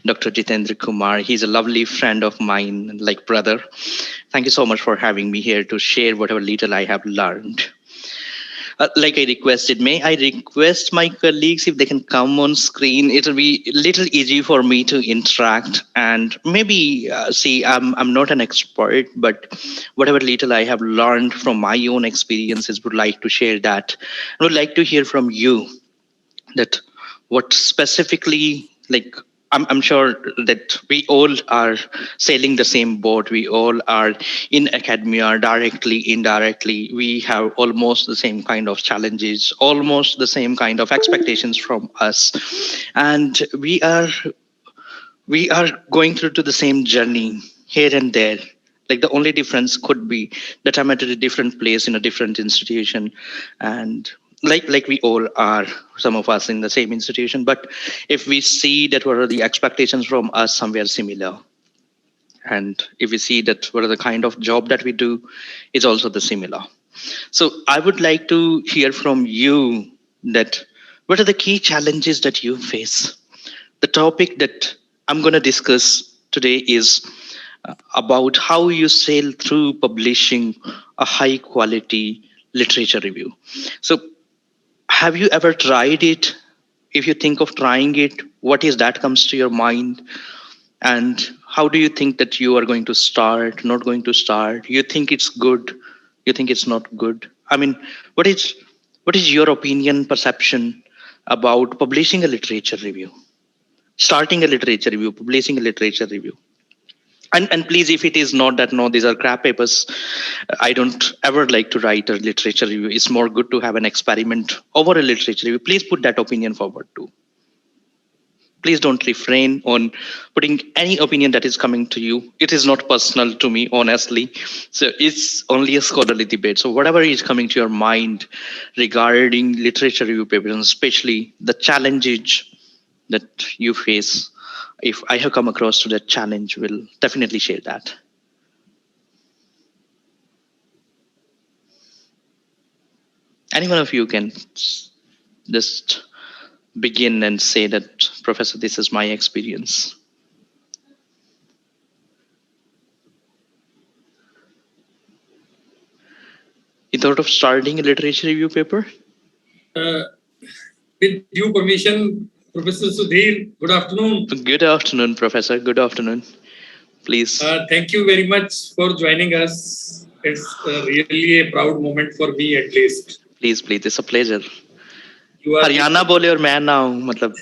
Dr. Jitendra Kumar. He's a lovely friend of mine, like brother. Thank you so much for having me here to share whatever little I have learned. Like I requested, may I request my colleagues if they can come on screen? It'll be a little easy for me to interact and maybe see. I'm not an expert, but whatever little I have learned from my own experiences, would like to share that. I would like to hear from you that what specifically like I'm sure that we all are sailing the same boat. We all are in academia, directly, indirectly. We have almost the same kind of challenges, almost the same kind of expectations from us, and we are going through to the same journey here and there. Like the only difference could be that I'm at a different place in a different institution, and like we all are, some of us in the same institution. But if we see that what are the expectations from us, somewhere similar, and if we see that what are the kind of job that we do, it's also the similar. So I would like to hear from you that what are the key challenges that you face. The topic that I'm going to discuss today is about how you sail through publishing a high quality literature review. So, have you ever tried it? If you think of trying it, what is that comes to your mind? And how do you think that you are going to start, not going to start? You think it's good, you think it's not good. I mean, what is your opinion, perception about publishing a literature review? Starting a literature review, publishing a literature review. And please, if it is not that, no, these are crap papers, I don't ever like to write a literature review. It's more good to have an experiment over a literature review. Please put that opinion forward too. Please don't refrain on putting any opinion that is coming to you. It is not personal to me, honestly. So it's only a scholarly debate. So whatever is coming to your mind regarding literature review papers, and especially the challenges that you face, if I have come across to that challenge, will definitely share that. Any one of you can just begin and say that, Professor, this is my experience. You thought of starting a literature review paper? With due permission, Professor Sudhir, good afternoon. Good afternoon, Professor. Good afternoon. Please. Thank you very much for joining us. It's really a proud moment for me, at least. Please, it's a pleasure. Haryana bole aur main na hu, matlab.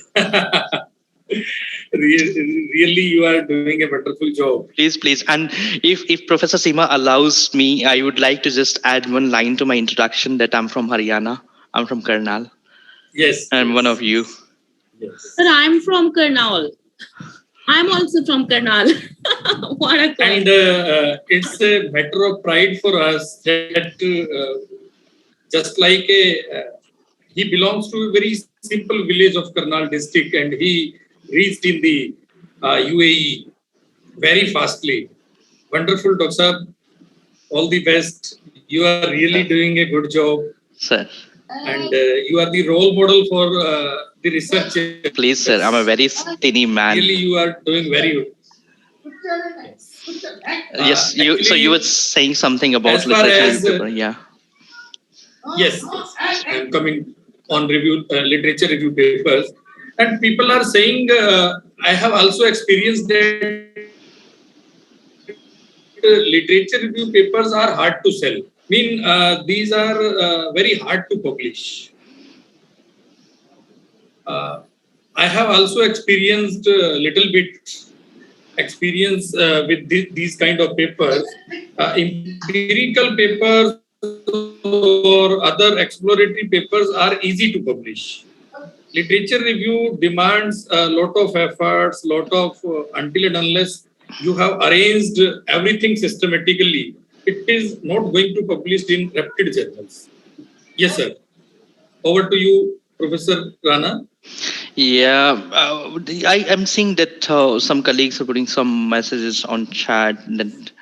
Really, you are doing a wonderful job. Please. And if Professor Seema allows me, I would like to just add one line to my introduction that I'm from Haryana. I'm from Karnal. Yes. And one of you. Yes. But I'm from Karnal. I'm also from Karnal. What a and it's a matter of pride for us that just like he belongs to a very simple village of Karnal district, and he reached in the UAE very fastly. Wonderful, Dr. Saab. All the best. You are really doing a good job. Sir. And you are the role model for the research. Please, sir. I'm a very skinny man. Really, you are doing very good. Yes, so you were saying something about literature review paper, yeah. Yes, I'm coming on literature review papers, and people are saying I have also experienced that literature review papers are hard to sell. These are very hard to publish. I have also experienced a little bit experience with these kind of papers. Empirical papers or other exploratory papers are easy to publish. Literature review demands a lot of efforts, until and unless you have arranged everything systematically, it is not going to publish in reputed journals. Yes, sir. Over to you, Professor Rana. Yeah, I am seeing that some colleagues are putting some messages on chat that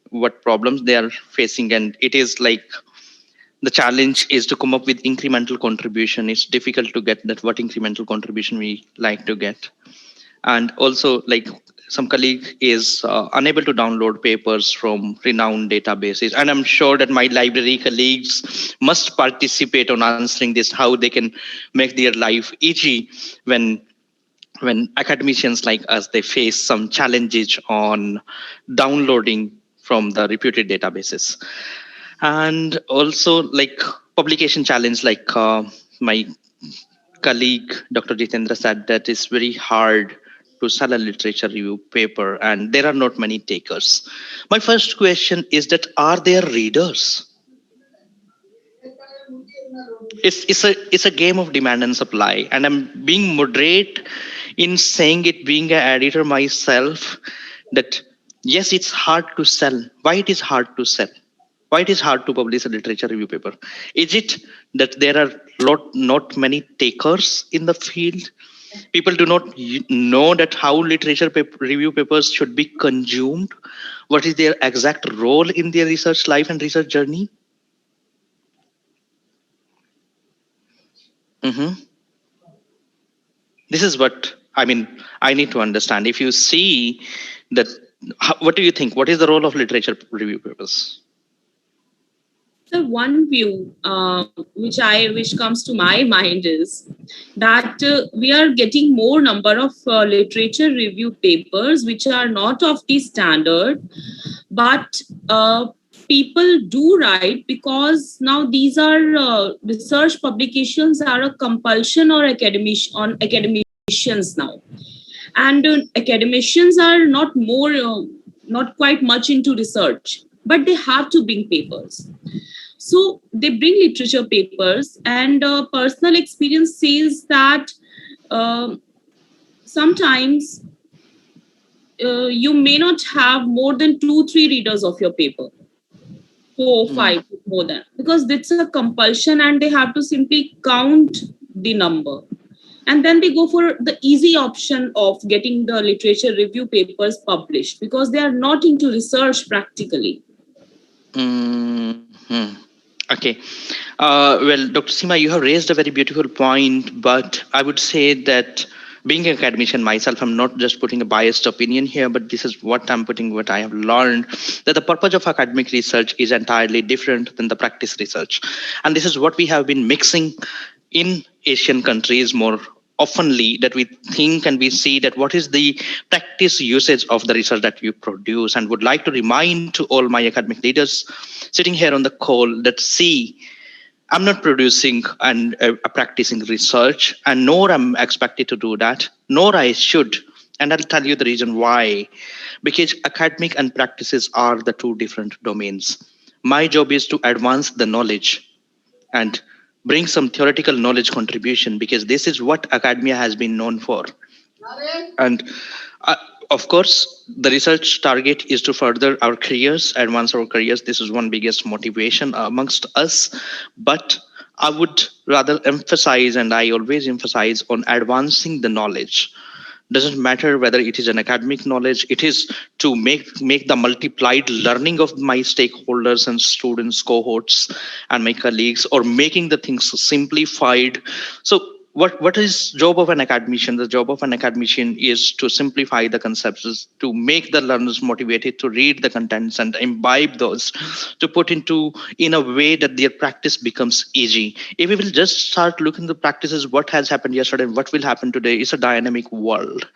what problems they are facing, and it is like the challenge is to come up with incremental contribution. It's difficult to get that what incremental contribution we like to get. And also, like, some colleague is unable to download papers from renowned databases, and I'm sure that my library colleagues must participate on answering this, how they can make their life easy when academicians like us, they face some challenges on downloading from the reputed databases. And also, like, publication challenge, like my colleague Dr. Jitendra said, that it's very hard to sell a literature review paper and there are not many takers. My first question is that, are there readers? It's a game of demand and supply, and I'm being moderate in saying it, being an editor myself, that yes, it's hard to sell. Why it is hard to sell? Why it is hard to publish a literature review paper? Is it that there are not many takers in the field? People do not know that how review papers should be consumed. What is their exact role in their research life and research journey? Mhm. This is what I mean. I need to understand. If you see that, what do you think? What is the role of literature review papers? So one view which comes to my mind is that we are getting more number of literature review papers which are not of the standard, but people do write because now these are research publications are a compulsion or academicians now, and academicians are not quite much into research, but they have to bring papers. So they bring literature papers, and personal experience says that uh, sometimes you may not have more than 2-3 readers of your paper, 4 or 5 more than, because it's a compulsion and they have to simply count the number. And then they go for the easy option of getting the literature review papers published because they are not into research practically. Mhm. Okay. Well, Dr. Seema, you have raised a very beautiful point, but I would say that, being an academician myself, I'm not just putting a biased opinion here, but this is what I'm putting, what I have learned, that the purpose of academic research is entirely different than the practice research. And this is what we have been mixing in Asian countries more oftenly, that we think and we see that what is the practice usage of the research that you produce. And would like to remind to all my academic leaders sitting here on the call that, see, I'm not producing and practicing research, and nor I'm expected to do that, nor I should. And I'll tell you the reason why. Because academic and practices are the two different domains. My job is to advance the knowledge and bring some theoretical knowledge contribution, because this is what academia has been known for. And uh, of course, the research target is to further our careers, advance our careers. This is one biggest motivation amongst us. But I would rather emphasize, and I always emphasize, on advancing the knowledge. Doesn't matter whether it is an academic knowledge, it is to make the multiplied learning of my stakeholders and students, cohorts, and my colleagues, or making the things simplified. So what is job of an academician? The job of an academician is to simplify the concepts, is to make the learners motivated to read the contents and imbibe those, to put into in a way that their practice becomes easy. If we will just start looking at the practices, what has happened yesterday and what will happen today is a dynamic world.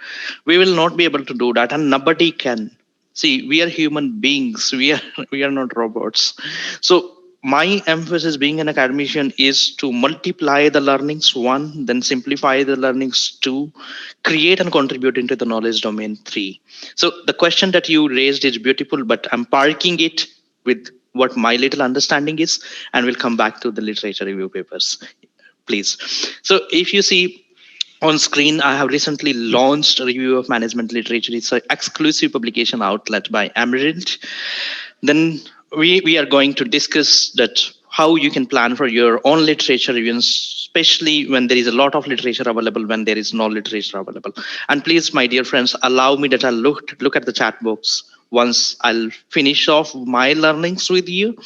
We will not be able to do that, and nobody can. See, we are human beings. We are not robots. So my emphasis, being an academician, is to multiply the learnings, one, then simplify the learnings, two, create and contribute into the knowledge domain, three. So the question that you raised is beautiful, but I'm parking it with what my little understanding is, and we'll come back to the literature review papers, please. So if you see on screen, I have recently launched a review of management literature. It's an exclusive publication outlet by Emerald. Then we are going to discuss that how you can plan for your own literature reviews, especially when there is a lot of literature available, when there is no literature available. And please, my dear friends, allow me that I'll look at the chat box once I'll finish off my learnings with you,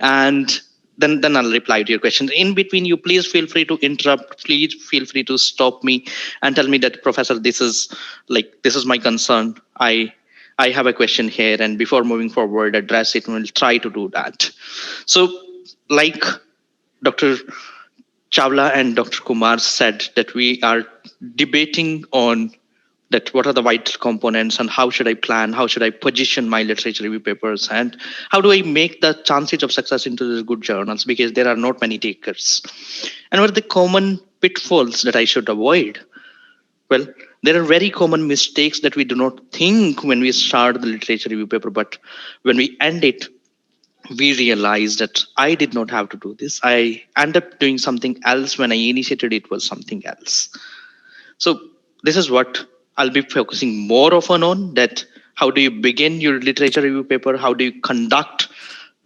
and then I'll reply to your question. In between, you please feel free to interrupt. Please feel free to stop me and tell me that, Professor, this is my concern. I have a question here, and before moving forward, address it. And we'll try to do that. So, like Dr. Chawla and Dr. Kumar said, that we are debating on that what are the vital components and how should I plan, how should I position my literature review papers, and how do I make the chances of success into the good journals, because there are not many takers. And what are the common pitfalls that I should avoid? Well, there are very common mistakes that we do not think when we start the literature review paper, but when we end it, we realize that I did not have to do this. I end up doing something else. When I initiated it was something else. So this is what I'll be focusing more often on, that how do you begin your literature review paper? How do you conduct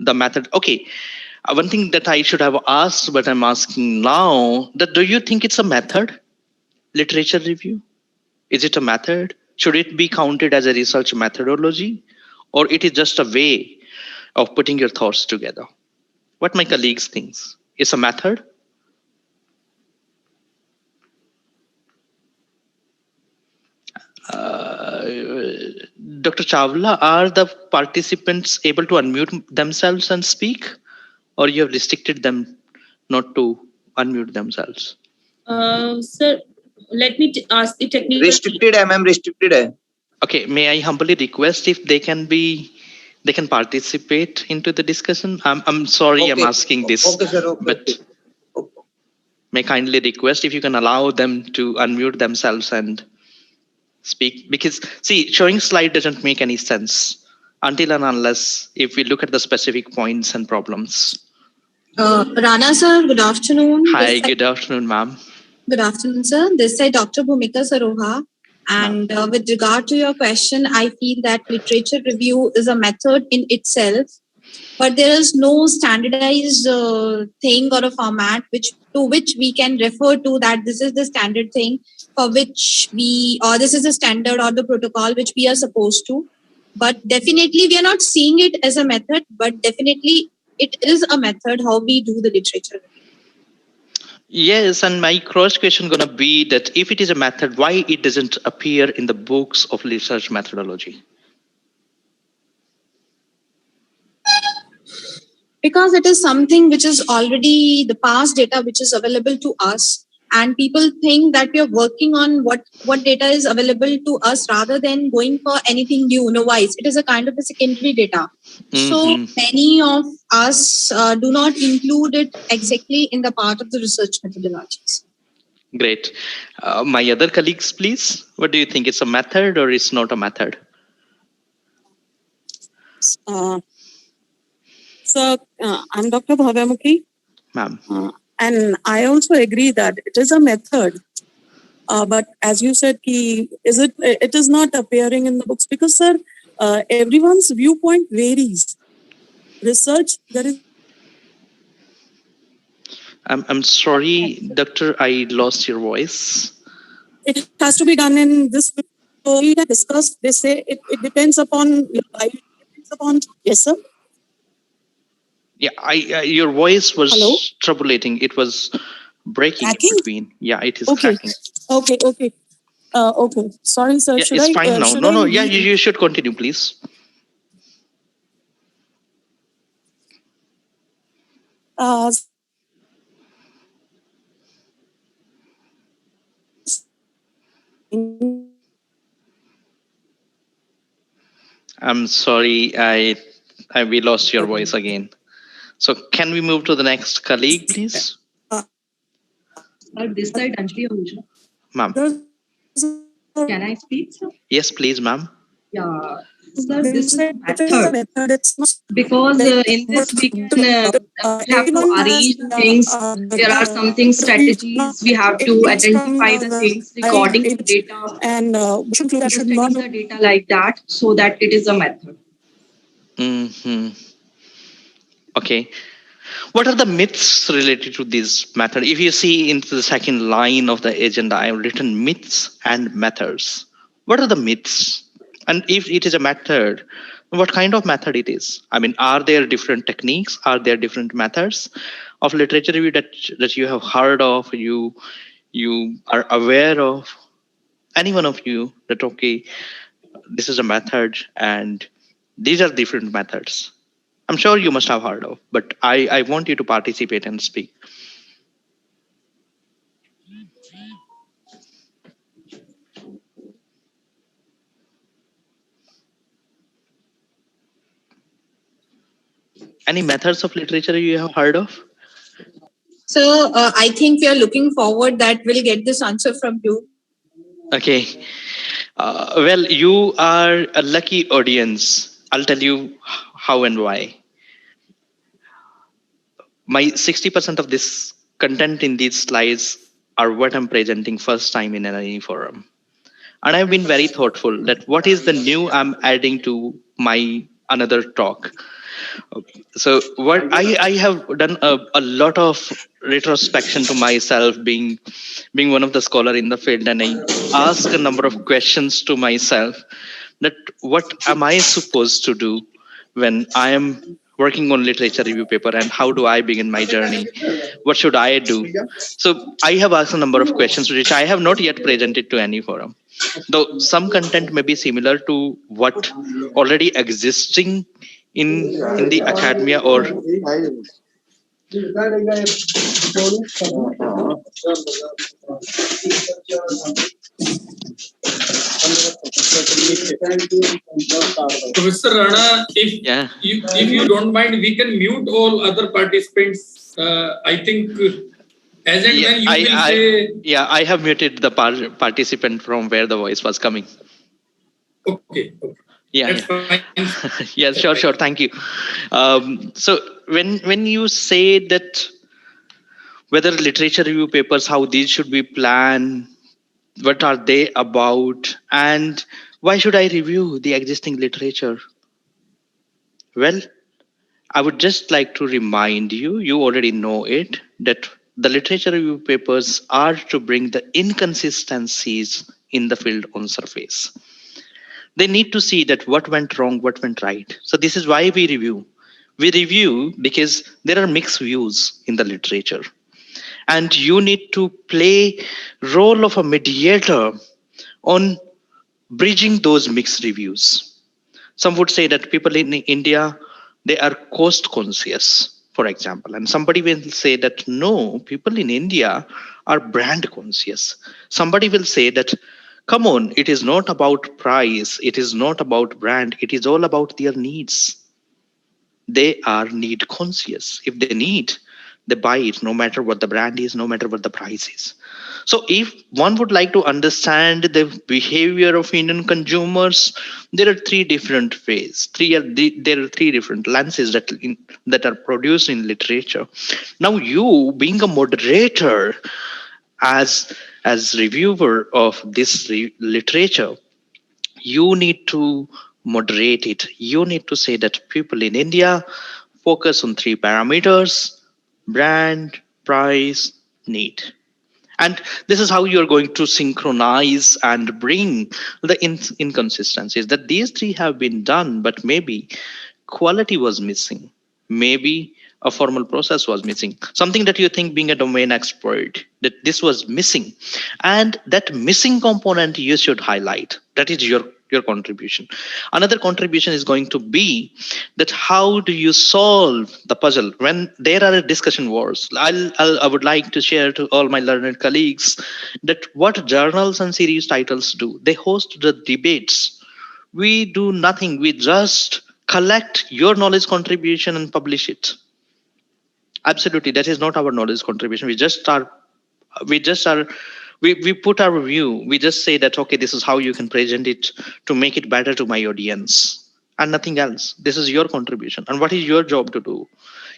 the method? Okay, one thing that I should have asked, but I'm asking now, that do you think it's a method, literature review? Is it a method? Should it be counted as a research methodology? Or it is just a way of putting your thoughts together? What my colleagues think? It's a method? Dr. Chawla, are the participants able to unmute themselves and speak, or you have restricted them not to unmute themselves? Sir, let me ask the technical. Restricted है ma'am, restricted है. Okay, may I humbly request if they can participate into the discussion? I'm sorry, Okay. I'm asking this, Okay, sir. Okay. but Okay. may kindly request if you can allow them to unmute themselves and speak, because see, showing slide doesn't make any sense until and unless if we look at the specific points and problems. Rana sir, good afternoon. Hi, good afternoon, ma'am. Good afternoon, sir. This is Dr. Bhumika Saroha. And with regard to your question, I feel that literature review is a method in itself, but there is no standardized thing or a format to which we can refer to that this is the standard thing for which or this is the standard or the protocol which we are supposed to. But definitely we are not seeing it as a method, but definitely it is a method how we do the literature review. Yes, and my cross question gonna be that if it is a method, why it doesn't appear in the books of research methodology? Because it is something which is already the past data which is available to us, and people think that we are working on what data is available to us rather than going for anything new, novice. It is a kind of a secondary data. So many of us do not include it exactly in the part of the research methodologies. Great. My other colleagues, please. What do you think? It's a method or it's not a method? So, I'm Dr. Bhavyamukhi. Ma'am. And I also agree that it is a method. But as you said, it is not appearing in the books because, sir, everyone's viewpoint varies. Research, there is. I'm sorry, doctor, I lost your voice. It has to be done in this way. So we discussed, they say it depends upon, yes, sir. Yeah, your voice was Hello? troublesome. It was breaking in between. Yeah, it is Okay. cracking. Okay. Okay. Sorry, sir. Yeah, it's fine now. No. Yeah, you should continue, please. I'm sorry, we lost your voice again. So can we move to the next colleague, please? This side, Anjali Ahuja. Ma'am. Can I speak, sir? Yes, please, ma'am. Yeah. Sir, this is a method. Because in this we can have to arrange the things. There are something strategies. We have to identify the things recording the data. And we should not the data like that so that it is a method. Okay. What are the myths related to this method? If you see into the second line of the agenda, I have written myths and methods. What are the myths? And if it is a method, what kind of method it is? I mean, are there different techniques? Are there different methods of literature review that you have heard of, you are aware of? Any one of you that, okay, this is a method and these are different methods. I'm sure you must have heard of, but I want you to participate and speak. Any methods of literature you have heard of? So I think we are looking forward that we'll get this answer from you. Okay. Well, you are a lucky audience. I'll tell you how and why. My 60% of this content in these slides are what I'm presenting first time in any forum. And I've been very thoughtful that what is the new I'm adding to my another talk. So what I have done a lot of retrospection to myself, being one of the scholar in the field, and I ask a number of questions to myself that what am I supposed to do when I am working on literature review paper, and how do I begin my journey? What should I do? So I have asked a number of questions which I have not yet presented to any forum. Though some content may be similar to what already existing in the academia or Professor Rana, yeah. if you don't mind, we can mute all other participants. I think as and when you will say. Yeah, I have muted the participant from where the voice was coming. Okay. Yeah. That's fine. Yeah, sure. Thank you. So when you say that whether literature review papers, how these should be planned, what are they about, and why should I review the existing literature? Well, I would just like to remind you, you already know it, that the literature review papers are to bring the inconsistencies in the field on surface. They need to see that what went wrong, what went right. So this is why we review. We review because there are mixed views in the literature. And you need to play role of a mediator on bridging those mixed reviews. Some would say that people in India, they are cost conscious, for example. And somebody will say that no, people in India are brand conscious. Somebody will say that, come on, it is not about price, it is not about brand, it is all about their needs. They are need conscious. If they need, they buy it, no matter what the brand is, no matter what the price is. So if one would like to understand the behavior of Indian consumers, there are three different ways. There are three different lenses that are produced in literature. Now, you being a moderator, as reviewer of this literature, you need to moderate it. You need to say that people in India focus on three parameters: brand, price, need. And this is how you're going to synchronize and bring the inconsistencies, that these three have been done, but maybe quality was missing. Maybe a formal process was missing. Something that you think, being a domain expert, that this was missing. And that missing component you should highlight. That is your contribution. Another contribution is going to be that how do you solve the puzzle when there are discussion wars. I would like to share to all my learned colleagues that what journals and series titles do. They host the debates. We do nothing. We just collect your knowledge contribution and publish it. Absolutely, that is not our knowledge contribution. We put our view. We just say that, okay, this is how you can present it to make it better to my audience, and nothing else. This is your contribution. And what is your job to do?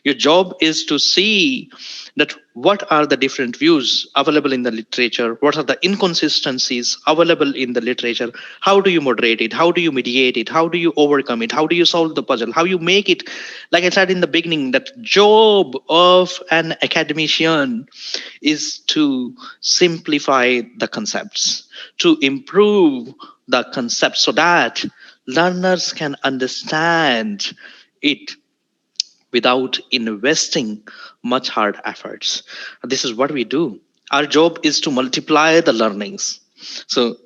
Your job is to see that what are the different views available in the literature, what are the inconsistencies available in the literature, how do you moderate it, how do you mediate it, how do you overcome it, how do you solve the puzzle, how you make it, like I said in the beginning, that job of an academician is to simplify the concepts, to improve the concept so that learners can understand it without investing much hard efforts. This is what we do. Our job is to multiply the learnings. So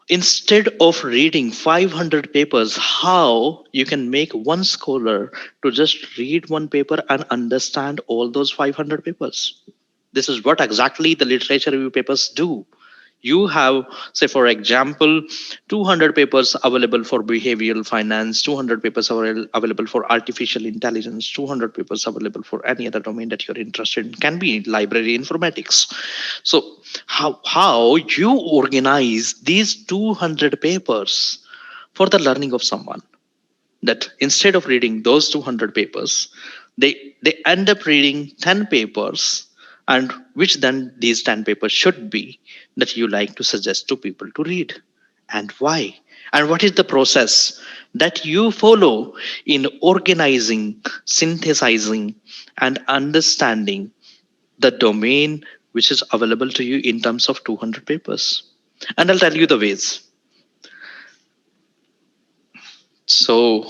instead of reading 500 papers, how you can make one scholar to just read one paper and understand all those 500 papers. This is what exactly the literature review papers do. You have, say, for example, 200 papers available for behavioral finance, 200 papers available for artificial intelligence, 200 papers available for any other domain that you're interested in. Can be library informatics. So how you organize these 200 papers for the learning of someone, that instead of reading those 200 papers, they end up reading 10 papers, and which then these 10 papers should be that you like to suggest to people to read, and why, and what is the process that you follow in organizing, synthesizing, and understanding the domain which is available to you in terms of 200 papers. And I'll tell you the ways. So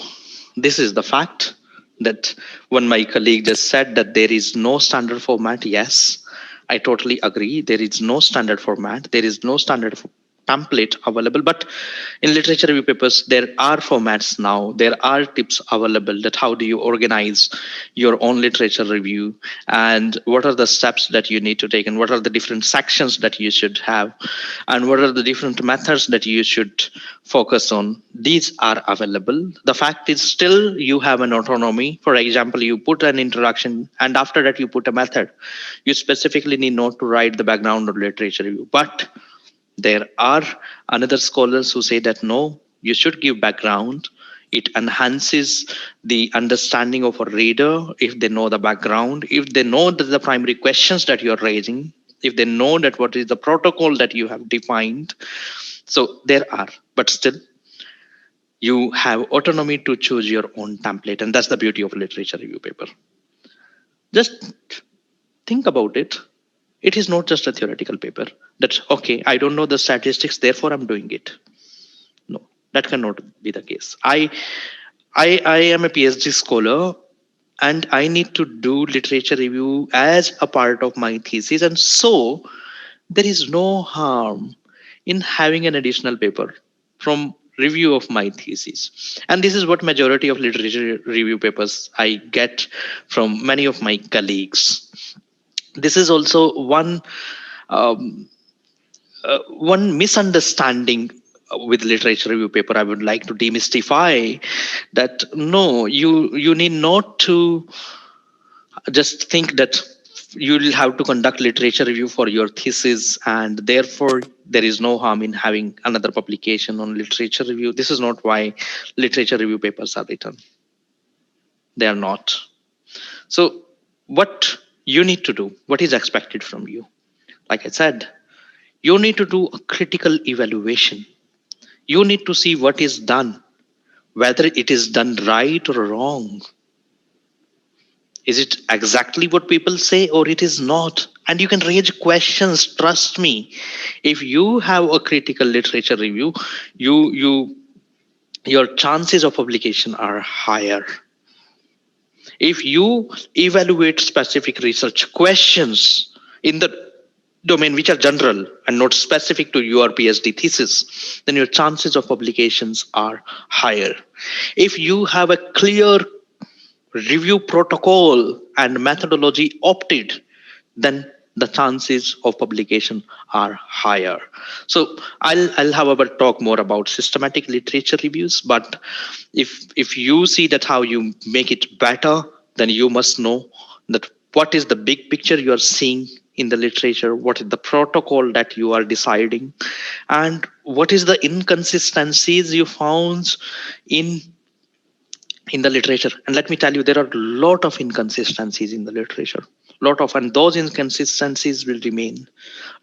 this is the fact that when my colleague just said that there is no standard format, yes, I totally agree. There is no standard format. There is no standard template available, but in literature review papers, there are formats now. There are tips available that how do you organize your own literature review, and what are the steps that you need to take, and what are the different sections that you should have, and what are the different methods that you should focus on. These are available. The fact is still you have an autonomy. For example, you put an introduction and after that you put a method. You specifically need not to write the background of literature review, but there are another scholars who say that no, you should give background. It enhances the understanding of a reader if they know the background, if they know that the primary questions that you're raising, if they know that what is the protocol that you have defined. So there are, but still you have autonomy to choose your own template, and that's the beauty of a literature review paper. Just think about it. It is not just a theoretical paper that, okay, I don't know the statistics, therefore I'm doing it. No, that cannot be the case. I am a PhD scholar and I need to do literature review as a part of my thesis. And so there is no harm in having an additional paper from review of my thesis. And this is what majority of literature review papers I get from many of my colleagues. This is also one misunderstanding with literature review paper I would like to demystify, that no, you need not to just think that you will have to conduct literature review for your thesis and therefore there is no harm in having another publication on literature review. This is not why literature review papers are written. They are not. So what you need to do, what is expected from you? Like I said, you need to do a critical evaluation. You need to see what is done, whether it is done right or wrong. Is it exactly what people say or it is not? And you can raise questions, trust me. If you have a critical literature review, your chances of publication are higher. If you evaluate specific research questions in the domain which are general and not specific to your PhD thesis, then your chances of publications are higher. If you have a clear review protocol and methodology opted, then the chances of publication are higher. So I'll however talk more about systematic literature reviews, but if you see that how you make it better, then you must know that what is the big picture you are seeing in the literature, what is the protocol that you are deciding, and what is the inconsistencies you found in the literature. And let me tell you, there are a lot of inconsistencies in the literature, and those inconsistencies will remain.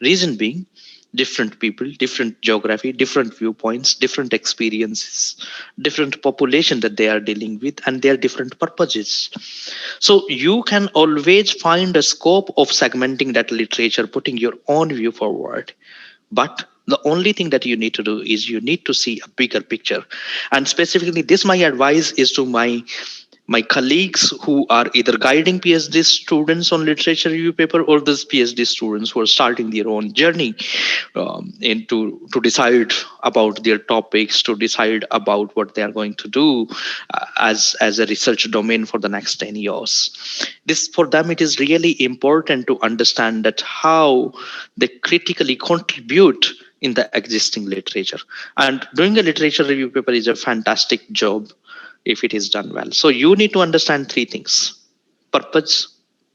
Reason being, different people, different geography, different viewpoints, different experiences, different population that they are dealing with, and their different purposes. So you can always find a scope of segmenting that literature, putting your own view forward. But The only thing that you need to do is you need to see a bigger picture. And specifically, this my advice is to my colleagues who are either guiding PhD students on literature review paper, or those PhD students who are starting their own journey to decide about their topics, to decide about what they are going to do as a research domain for the next 10 years. This, for them, it is really important to understand that how they critically contribute in the existing literature. And doing a literature review paper is a fantastic job if it is done well. So you need to understand three things: purpose,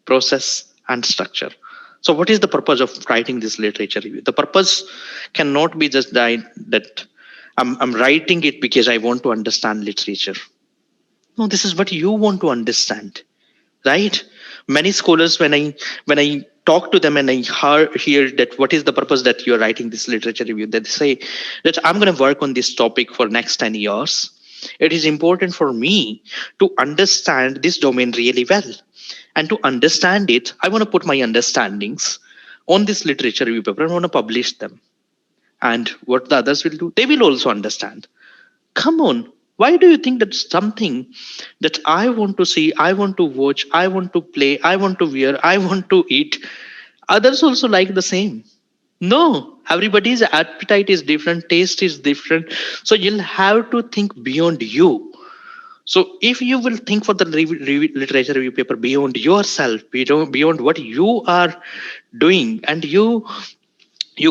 process, and structure. So what is the purpose of writing this literature review? The purpose cannot be just that I'm writing it because I want to understand literature. No, this is what you want to understand, right? Many scholars, when I talk to them and I hear that what is the purpose that you're writing this literature review, they say that I'm going to work on this topic for next 10 years. It is important for me to understand this domain really well. And to understand it, I want to put my understandings on this literature review paper. I want to publish them. And what the others will do, they will also understand. Come on. Why do you think that something that I want to see, I want to watch, I want to play, I want to wear, I want to eat, others also like the same? No, everybody's appetite is different, taste is different. So you'll have to think beyond you. So if you will think for the literature review paper beyond yourself, beyond what you are doing, and you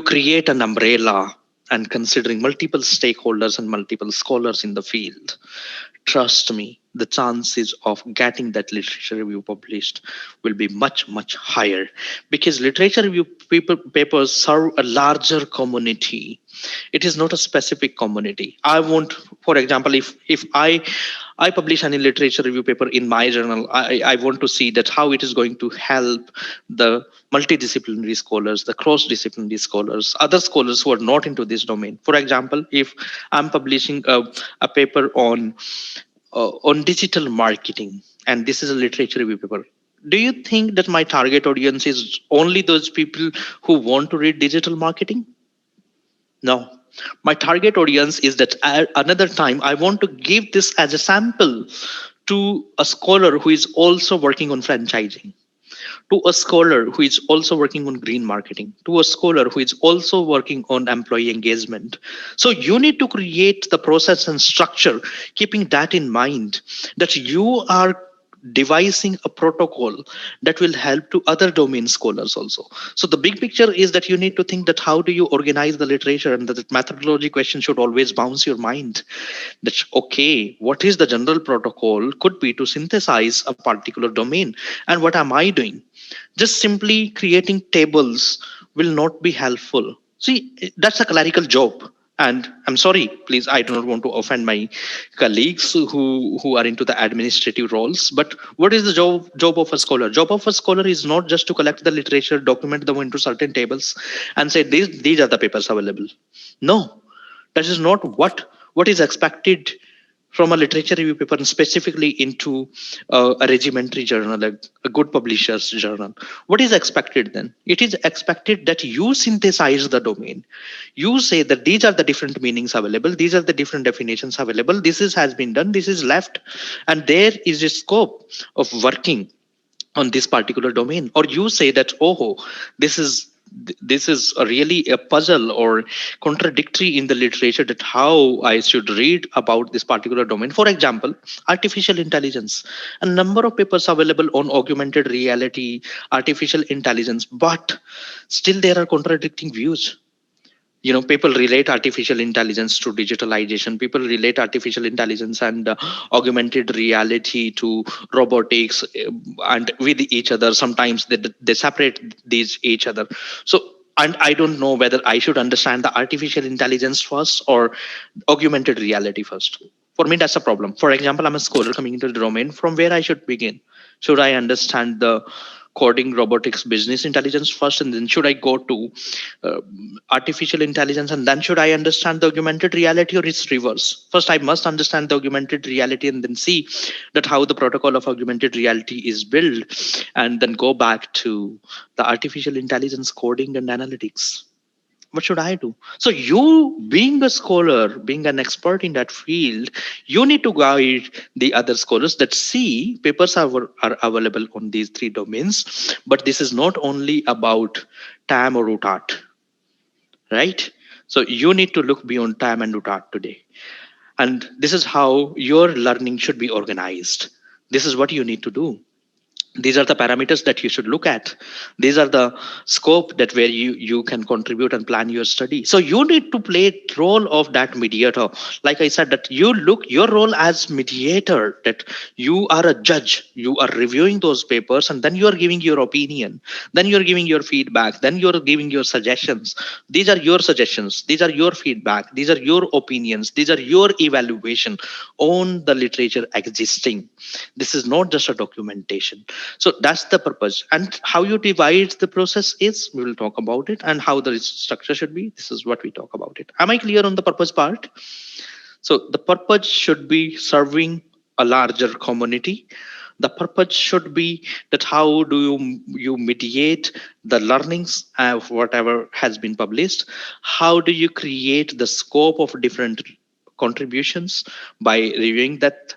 create an umbrella and considering multiple stakeholders and multiple scholars in the field, trust me, the chances of getting that literature review published will be much, much higher, because literature review papers serve a larger community. It is not a specific community. I want, for example, if I publish any literature review paper in my journal, I want to see that how it is going to help the multidisciplinary scholars, the cross-disciplinary scholars, other scholars who are not into this domain. For example, if I'm publishing a paper on digital marketing, and this is a literature review paper, do you think that my target audience is only those people who want to read digital marketing? No. My target audience is that at another time I want to give this as a sample to a scholar who is also working on franchising, to a scholar who is also working on green marketing, to a scholar who is also working on employee engagement. So you need to create the process and structure, keeping that in mind, that you are devising a protocol that will help to other domain scholars also. So the big picture is that you need to think that how do you organize the literature, and that methodology question should always bounce your mind. That, okay, what is the general protocol could be to synthesize a particular domain, and what am I doing? Just simply creating tables will not be helpful. See, that's a clerical job. And I'm sorry, please, I do not want to offend my colleagues who are into the administrative roles. But what is the job of a scholar? Job of a scholar is not just to collect the literature, document them into certain tables, and say these are the papers available. No, that is not what is expected from a literature review paper, and specifically into a regimentary journal, a good publisher's journal. What is expected then? It is expected that you synthesize the domain. You say that these are the different meanings available, these are the different definitions available, has been done, this is left, and there is a scope of working on this particular domain. Or you say that, oh, this is really a puzzle or contradictory in the literature, that how I should read about this particular domain. For example, artificial intelligence, a number of papers available on augmented reality, artificial intelligence, but still there are contradicting views. People relate artificial intelligence to digitalization, people relate artificial intelligence and augmented reality to robotics, and with each other sometimes they separate these each other. So, and I don't know whether I should understand the artificial intelligence first or augmented reality first. For me, that's a problem. For example, I'm a scholar coming into the domain. From where I should begin? Should I understand the coding, robotics, business intelligence first, and then should I go to artificial intelligence, and then should I understand the augmented reality, or it's reverse? First, I must understand the augmented reality and then see that how the protocol of augmented reality is built, and then go back to the artificial intelligence coding and analytics. what should I do? So you, being a scholar, being an expert in that field, you need to guide the other scholars that see papers are available on these three domains, but this is not only about TAM or UTAT, right? So you need to look beyond TAM and UTAT today. And this is how your learning should be organized. This is what you need to do. These are the parameters that you should look at. These are the scope that where you can contribute and plan your study. So you need to play role of that mediator. Like I said, that you look your role as mediator, that you are a judge, you are reviewing those papers, and then you are giving your opinion, then you're giving your feedback, then you're giving your suggestions. These are your suggestions, these are your feedback, these are your opinions, these are your evaluation on the literature existing. This is not just a documentation. So that's the purpose. And how you divide the process is, we will talk about it, and how the structure should be. This is what we talk about it. Am I clear on the purpose part? So the purpose should be serving a larger community. The purpose should be that how do you mediate the learnings of whatever has been published? How do you create the scope of different contributions by reviewing that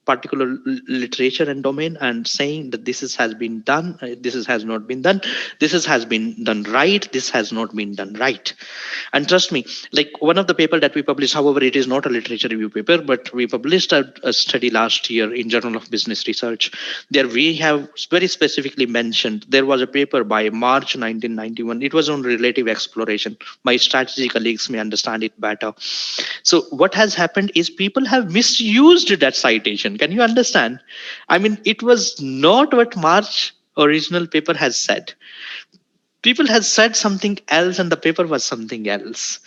particular literature and domain and saying that has been done, has not been done, has been done right, this has not been done right. And trust me, like one of the paper that we published, however, it is not a literature review paper, but we published a study last year in Journal of Business Research. There we have very specifically mentioned, there was a paper by March 1991. It was on relative exploration. My strategy colleagues may understand it better. So what has happened is people have misused that citation. Can you understand? I mean, it was not what March original paper has said. People had said something else and the paper was something else.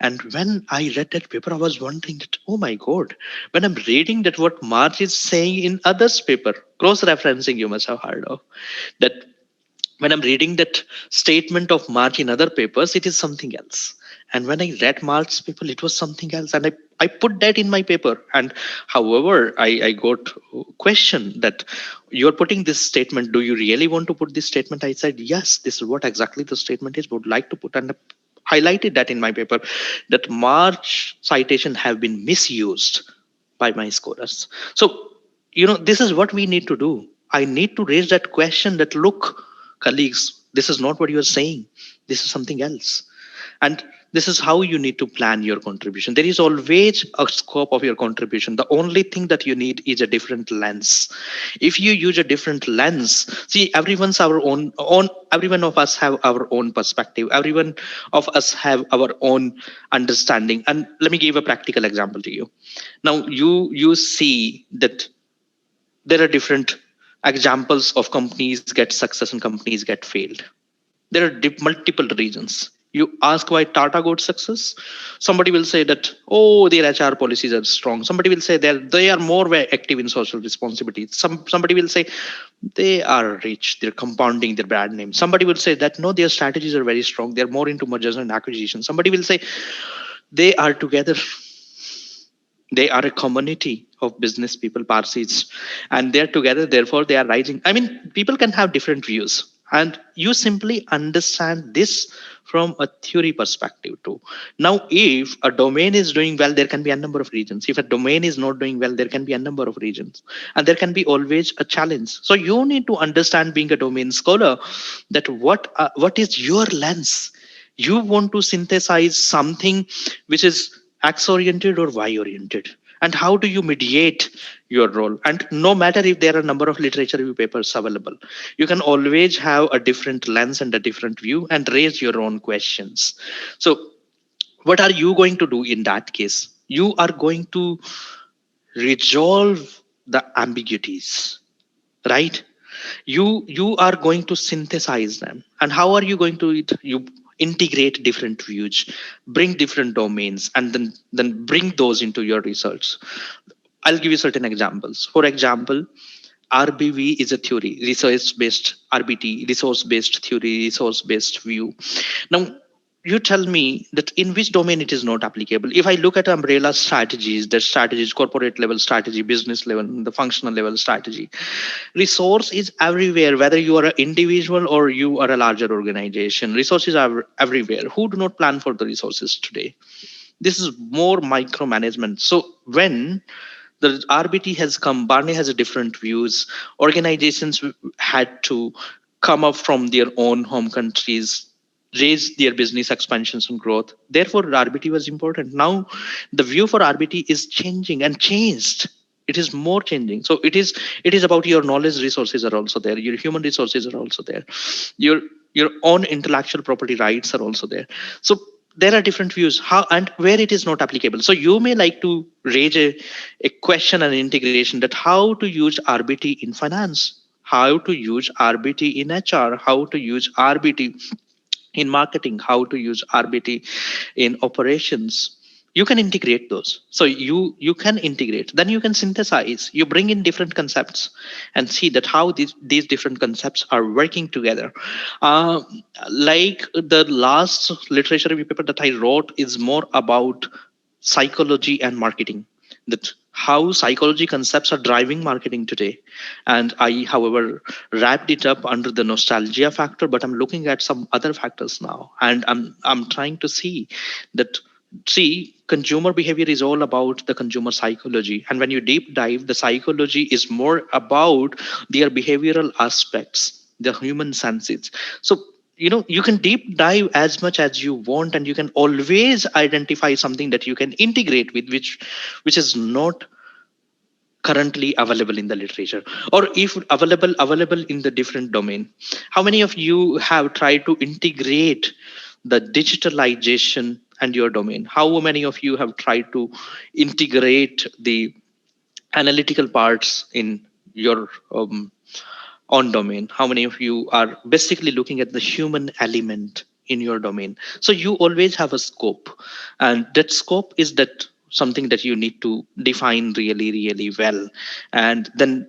And when I read that paper, I was wondering that, oh my God, when I'm reading that what March is saying in others paper, cross-referencing you must have heard of, that when I'm reading that statement of March in other papers, it is something else. And when I read March's paper, it was something else. And I put that in my paper. And however, I got question that you're putting this statement. Do you really want to put this statement? I said, yes, this is what exactly the statement is. Would like to put, and highlighted that in my paper, that March citation have been misused by my scholars. So, this is what we need to do. I need to raise that question that, look, colleagues, this is not what you are saying. This is something else. And this is how you need to plan your contribution. There is always a scope of your contribution. The only thing that you need is a different lens. If you use a different lens, see, everyone of us have our own perspective. Everyone of us have our own understanding. And let me give a practical example to you. Now, you see that there are different examples of companies get success and companies get failed. There are multiple reasons. You ask why Tata got success. Somebody will say that, oh, their HR policies are strong. Somebody will say they are more active in social responsibility. Somebody will say they are rich. They're compounding their brand name. Somebody will say that, no, their strategies are very strong. They're more into mergers and acquisitions. Somebody will say they are together. They are a community of business people, Parsis, and they're together. Therefore, they are rising. I mean, people can have different views. And you simply understand this from a theory perspective too. Now, if a domain is doing well, there can be a number of reasons. If a domain is not doing well, there can be a number of reasons. And there can be always a challenge. So you need to understand, being a domain scholar, that what is your lens? You want to synthesize something which is X oriented or Y oriented. And how do you mediate your role? And no matter if there are a number of literature review papers available, you can always have a different lens and a different view and raise your own questions. So what are you going to do in that case? You are going to resolve the ambiguities, right? You are going to synthesize them. And how are you going to it? You integrate different views, bring different domains, and then bring those into your research. I'll give you certain examples. For example, RBV is a theory, resource-based RBT, resource-based theory, resource-based view. Now, you tell me that in which domain it is not applicable. If I look at umbrella strategies, the strategies, corporate level strategy, business level, the functional level strategy, resource is everywhere, whether you are an individual or you are a larger organization. Resources are everywhere. Who do not plan for the resources today? This is more micromanagement. So when the RBT has come, Barney has a different views. Organizations had to come up from their own home countries, raise their business expansions and growth. Therefore, RBT was important. Now, the view for RBT is changing and changed. It is more changing. So it is about your knowledge resources are also there. Your human resources are also there. Your own intellectual property rights are also there. So there are different views how and where it is not applicable. So you may like to raise a question and integration that how to use RBT in finance, how to use RBT in HR, how to use RBT in marketing, how to use RBT in operations. You can integrate those. So you can integrate, then you can synthesize, you bring in different concepts and see that how these different concepts are working together. uh, like the last literature review paper that I wrote is more about psychology and marketing, that how psychology concepts are driving marketing today. And I, however, wrapped it up under the nostalgia factor, but I'm looking at some other factors now, and I'm trying to see that, see, consumer behavior is all about the consumer psychology, and when you deep dive, the psychology is more about their behavioral aspects, the human senses. So you can deep dive as much as you want, and you can always identify something that you can integrate with, which is not currently available in the literature, or if available in the different domain. How many of you have tried to integrate the digitalization and your domain? How many of you have tried to integrate the analytical parts in your on domain? How many of you are basically looking at the human element in your domain? So you always have a scope, and that scope is that something that you need to define really, really well, and then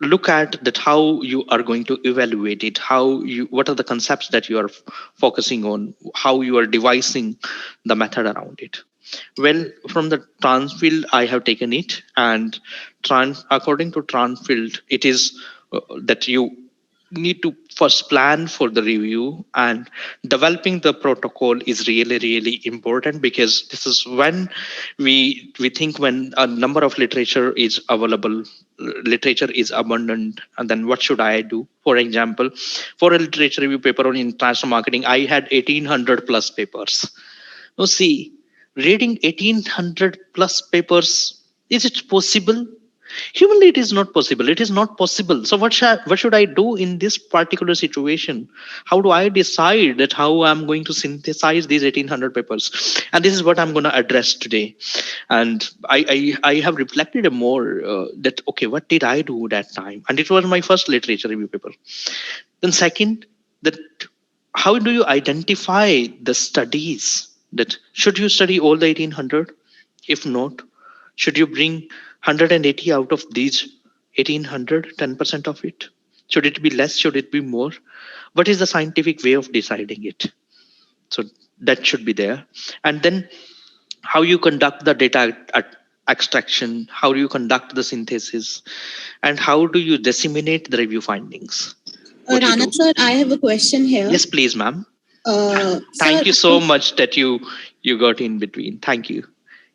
look at that how you are going to evaluate it, what are the concepts that you are focusing on, how you are devising the method around it. Well, from the Transfield, I have taken it, and according to Transfield, it is that you need to first plan for the review, and developing the protocol is really, really important, because this is when we think when a number of literature is available, literature is abundant, and then what should I do? For example, for a literature review paper on international marketing, I had 1800 plus papers. Now see, reading 1800 plus papers, is it possible? Humanly, it is not possible. It is not possible. So what should I do in this particular situation? How do I decide that how I'm going to synthesize these 1800 papers? And this is what I'm going to address today. And I have reflected more that, okay, what did I do that time? And it was my first literature review paper. Then second, that how do you identify the studies? That should you study all the 1800? If not, should you bring 180 out of these 1800, 10% of it? Should it be less? Should it be more? What is the scientific way of deciding it? So that should be there. And then how you conduct the data extraction, how do you conduct the synthesis, and how do you disseminate the review findings? Rana sir, I have a question here. Yes, please, ma'am. Sir, Thank you so much that you got in between. Thank you.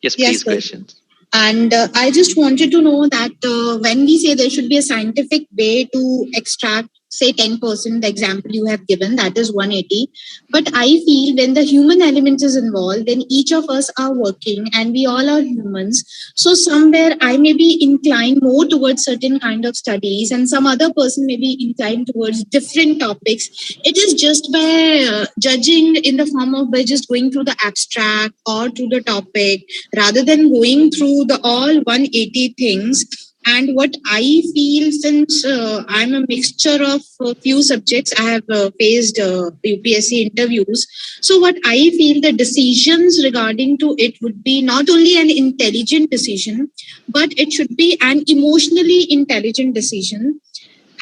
Yes, please, sir. questions. And I just wanted to know that when we say there should be a scientific way to extract, say 10%, the example you have given, that is 180. But I feel when the human element is involved, then each of us are working and we all are humans. So somewhere I may be inclined more towards certain kind of studies and some other person may be inclined towards different topics. It is just by judging in the form of by just going through the abstract or through the topic rather than going through the all 180 things. And what I feel, since I'm a mixture of a few subjects, I have faced UPSC interviews. So what I feel the decisions regarding to it would be not only an intelligent decision, but it should be an emotionally intelligent decision.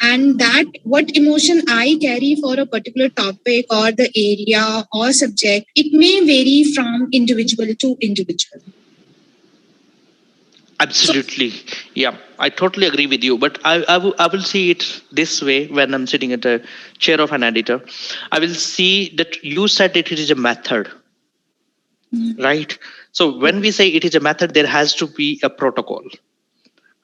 and that what emotion I carry for a particular topic or the area or subject, it may vary from individual to individual. Absolutely. Yeah, I totally agree with you. But I will see it this way when I'm sitting at a chair of an editor. I will see that you said it is a method, right? So when we say it is a method, there has to be a protocol.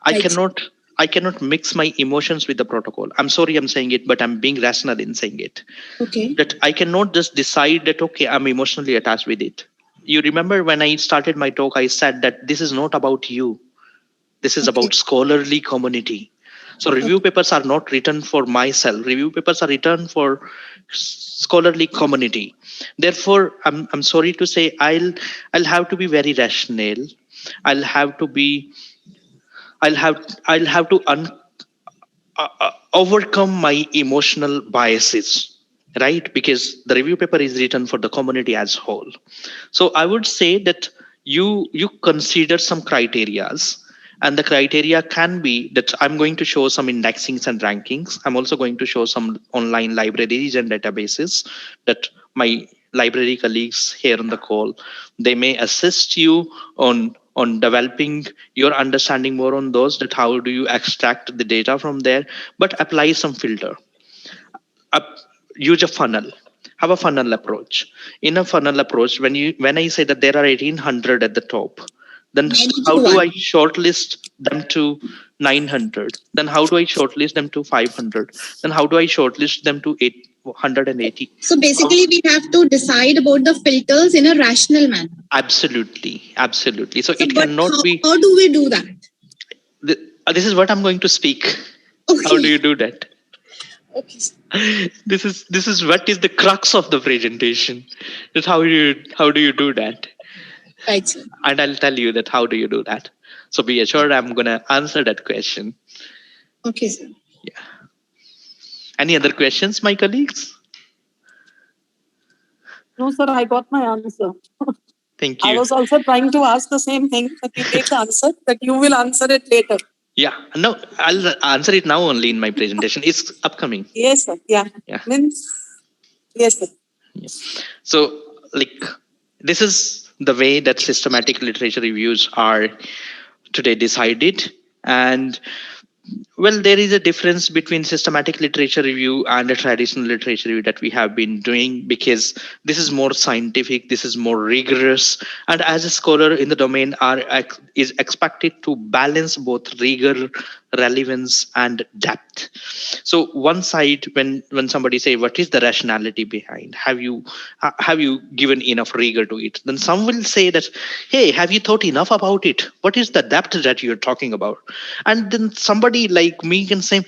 I Right. cannot mix my emotions with the protocol. I'm sorry I'm saying it, but I'm being rational in saying it. Okay. That I cannot just decide that, okay, I'm emotionally attached with it. You remember when I started my talk, I said that this is not about you. This is Okay. about scholarly community. So review papers are not written for myself. Review papers are written for scholarly community. Therefore, I'm sorry to say I'll have to be very rational. I'll have to be I'll have to overcome my emotional biases, right? Because the review paper is written for the community as whole. So I would say that you consider some criterias, and the criteria can be that I'm going to show some indexings and rankings. I'm also going to show some online libraries and databases that my library colleagues here on the call, they may assist you on developing your understanding more on those, that how do you extract the data from there, but apply some filter. Use a funnel, have a funnel approach. In a funnel approach, when I say that there are 1800 at the top, then Many how to do one. I shortlist them to 900? Then how do I shortlist them to 500? Then how do I shortlist them to 880? So basically, we have to decide about the filters in a rational manner. Absolutely. So So, it but cannot be. how do we do that? This is what I'm going to speak. Okay. How do you do that? Okay. This is what is the crux of the presentation. That how do you do that? Right, sir. And I'll tell you that how do you do that. So be assured I'm gonna answer that question. Okay, sir. Any other questions, my colleagues? No, sir, I got my answer. Thank I you. was also trying to ask the same thing, but you take the answer, but you will answer it later. Yeah, no, I'll answer it now only in my presentation. It's upcoming. Yes, sir. Yeah. Yeah. Means, yes, sir. So, like, this is the way that systematic literature reviews are today decided. And well, there is a difference between systematic literature review and a traditional literature review that we have been doing, because this is more scientific, this is more rigorous, and as a scholar in the domain is expected to balance both rigor, relevance, and depth. So one side, when somebody say what is the rationality behind, have you given enough rigor to it, then some will say that, hey, have you thought enough about it? What is the depth that you're talking about? And then somebody like me can say,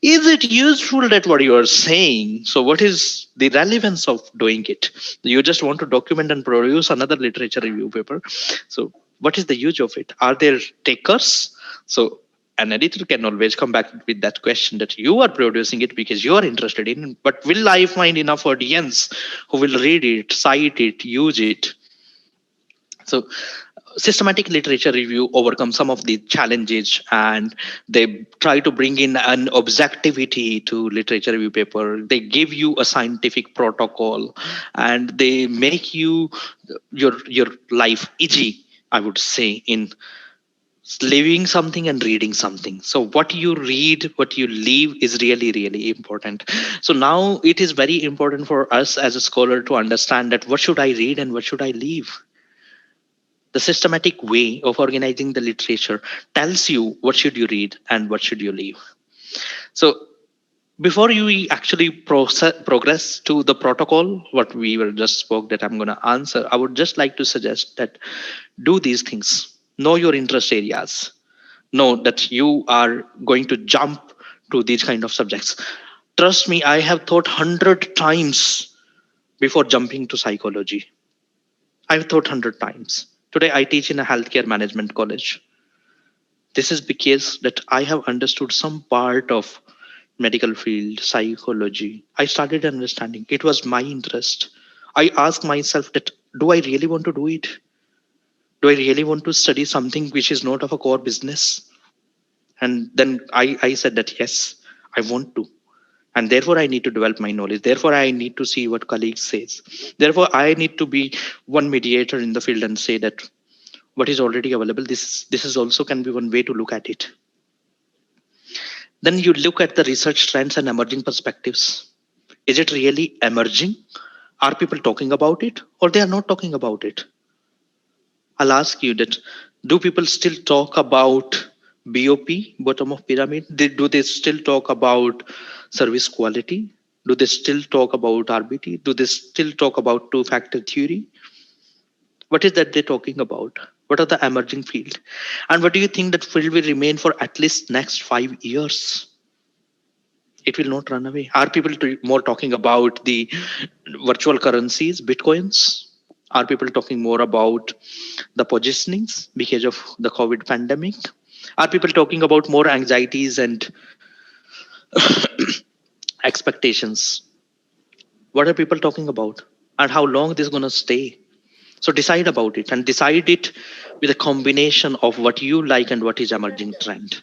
is it useful that what you are saying? So what is the relevance of doing it? You just want to document and produce another literature review paper. So what is the use of it? Are there takers? So an editor can always come back with that question, that you are producing it because you are interested in it, but will I find enough audience who will read it, cite it, use it? So systematic literature review overcome some of the challenges, and they try to bring in an objectivity to literature review paper. They give you a scientific protocol, and they make your life easy, I would say, in living something and reading something. So what you read, what you leave is really, really important. So now it is very important for us as a scholar to understand that what should I read and what should I leave. The systematic way of organizing the literature tells you what should you read and what should you leave. So before you actually progress to the protocol, what we were just spoke that I'm going to answer, I would just like to suggest that do these things. Know your interest areas. Know that you are going to jump to these kind of subjects. Trust me, I have thought 100 times before jumping to psychology. I've thought 100 times. Today I teach in a healthcare management college. This is because that I have understood some part of medical field, psychology. I started understanding. It was my interest. I asked myself that, do I really want to do it? Do I really want to study something which is not of a core business? And then I said that yes, I want to. And therefore, I need to develop my knowledge. Therefore, I need to see what colleagues says. Therefore, I need to be one mediator in the field and say that what is already available, this is also can be one way to look at it. Then you look at the research trends and emerging perspectives. Is it really emerging? Are people talking about it or they are not talking about it? I'll ask you that, do people still talk about BOP, bottom of pyramid? Do they still talk about service quality? Do they still talk about RBT? Do they still talk about two-factor theory? What is that they're talking about? What are the emerging field? And what do you think that field will remain for at least next 5 years? It will not run away. Are people more talking about the virtual currencies, bitcoins? Are people talking more about the positionings because of the COVID pandemic? Are people talking about more anxieties and expectations? What are people talking about? And how long this is going to stay? So decide about it, and decide it with a combination of what you like and what is emerging trend.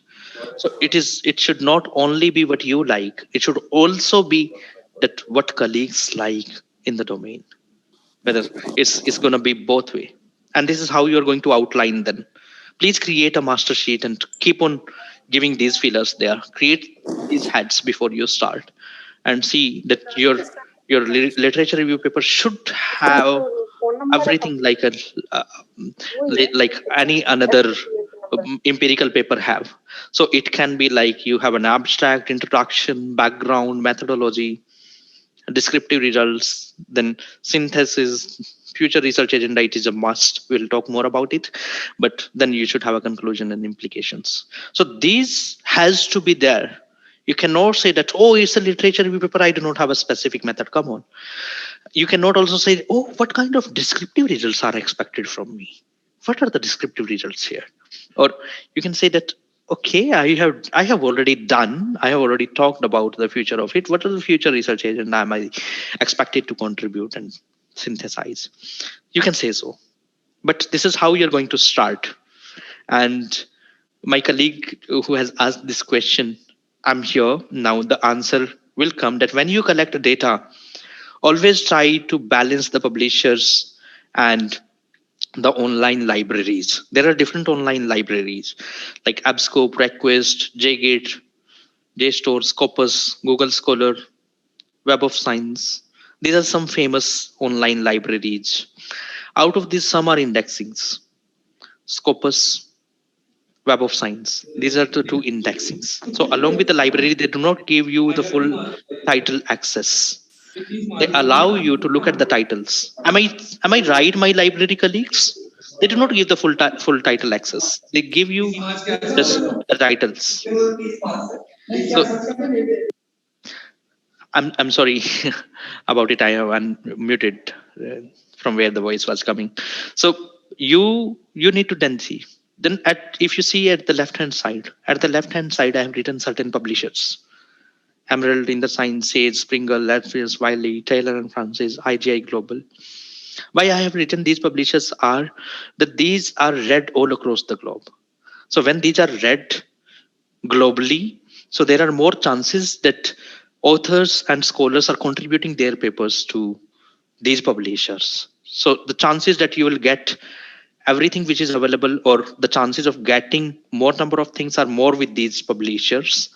So it should not only be what you like, it should also be that what colleagues like in the domain. Whether it's going to be both way. And this is how you're going to outline them. Please create a master sheet and keep on giving these feelers there. Create these heads before you start, and see that your literature review paper should have everything like a like any another empirical paper have. So it can be like you have an abstract, introduction, background, methodology, descriptive results, then synthesis, future research agenda. It is a must. We'll talk more about it, but then you should have a conclusion and implications. So these has to be there. You cannot say that, oh, it's a literature review paper, I do not have a specific method. Come on. You cannot also say, oh, what kind of descriptive results are expected from me? What are the descriptive results here? Or you can say that, okay, I have already talked about the future of it. What are the future research agenda am I expected to contribute and synthesize? You can say so, but this is how you're going to start. And my colleague who has asked this question, I'm here now. The answer will come that when you collect data, always try to balance the publishers and the online libraries. There are different online libraries like ABSCOPE, Request, JGate, JSTOR, Scopus, Google Scholar, Web of Science. These are some famous online libraries. Out of these, some are indexings. Scopus, Web of Science. These are the two indexings. So along with the library, they do not give you the full title access. They allow you to look at the titles. Am I right, my library colleagues? They do not give the full title access. They give you just the titles. So I'm sorry about it. I have unmuted from where the voice was coming. So you need to then see. Then if you see at the left hand side, I have written certain publishers. Emerald, In the Science, Sage, Springer, Latvius, Wiley, Taylor and Francis, IGI Global. Why I have written these publishers are that these are read all across the globe. So when these are read globally, so there are more chances that authors and scholars are contributing their papers to these publishers. So the chances that you will get everything which is available, or the chances of getting more number of things, are more with these publishers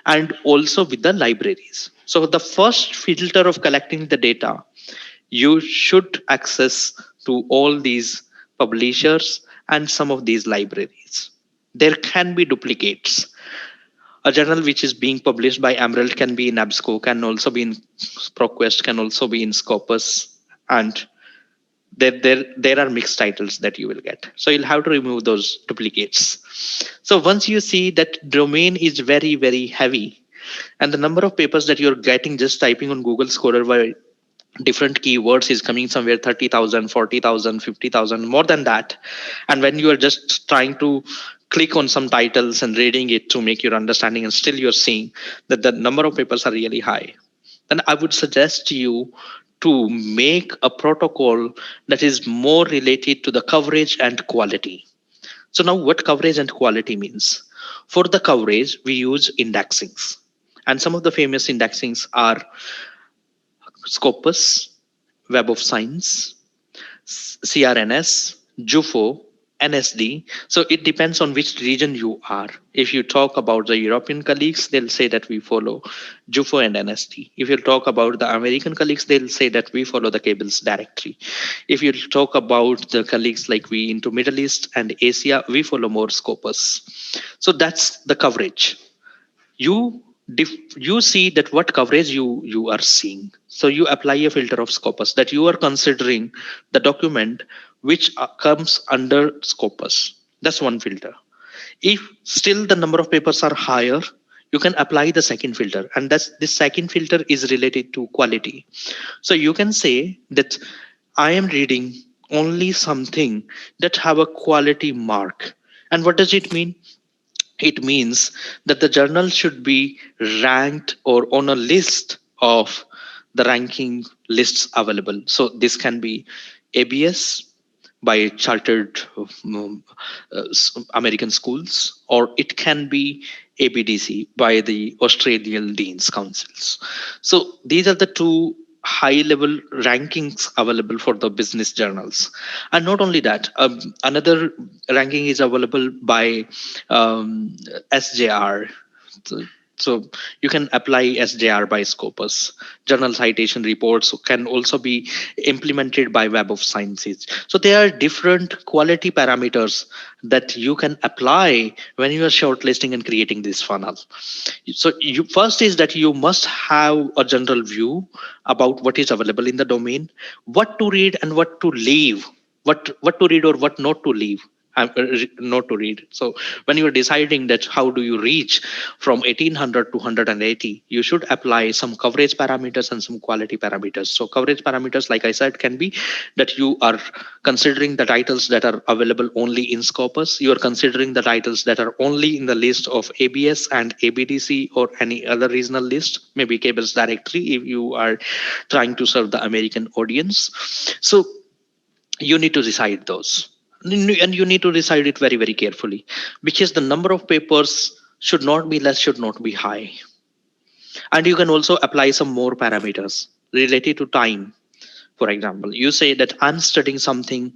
and also with the libraries. So the first filter of collecting the data, you should access to all these publishers and some of these libraries. There can be duplicates. A journal which is being published by Emerald can be in ABSCO, can also be in ProQuest, can also be in Scopus, and there are mixed titles that you will get. So you'll have to remove those duplicates. So once you see that domain is very, very heavy, and the number of papers that you're getting just typing on Google Scholar by different keywords is coming somewhere 30,000, 40,000, 50,000, more than that. And when you are just trying to click on some titles and reading it to make your understanding, and still you're seeing that the number of papers are really high, then I would suggest you to make a protocol that is more related to the coverage and quality. So now what coverage and quality means? For the coverage, we use indexings. And some of the famous indexings are Scopus, Web of Science, CRNS, JUFO, NSD. So it depends on which region you are. If you talk about the European colleagues, they'll say that we follow JUFO and NSD. If you talk about the American colleagues, they'll say that we follow the cables directly. If you talk about the colleagues like we into Middle East and Asia, we follow more Scopus. So that's the coverage. You see that what coverage you are seeing. So you apply a filter of Scopus, that you are considering the document which comes under Scopus. That's one filter. If still the number of papers are higher, you can apply the second filter, and that's this second filter is related to quality. So you can say that I am reading only something that have a quality mark. And what does it mean? It means that the journal should be ranked or on a list of the ranking lists available. So this can be ABS by chartered American schools, or it can be ABDC by the Australian Deans Councils. So these are the two high level rankings available for the business journals. And not only that, another ranking is available by SJR. So you can apply SJR by Scopus. Journal citation reports can also be implemented by Web of Sciences. So there are different quality parameters that you can apply when you are shortlisting and creating this funnel. So first is that you must have a general view about what is available in the domain, what to read and what to leave, what to read or what not to leave. Not to read. So when you are deciding that how do you reach from 1800 to 180, you should apply some coverage parameters and some quality parameters. So coverage parameters, like I said, can be that you are considering the titles that are available only in Scopus. You are considering the titles that are only in the list of ABS and ABDC or any other regional list, maybe Cables Directory if you are trying to serve the American audience. So you need to decide those. And you need to decide it very, very carefully, because the number of papers should not be less, should not be high. And you can also apply some more parameters related to time. For example, you say that I'm studying something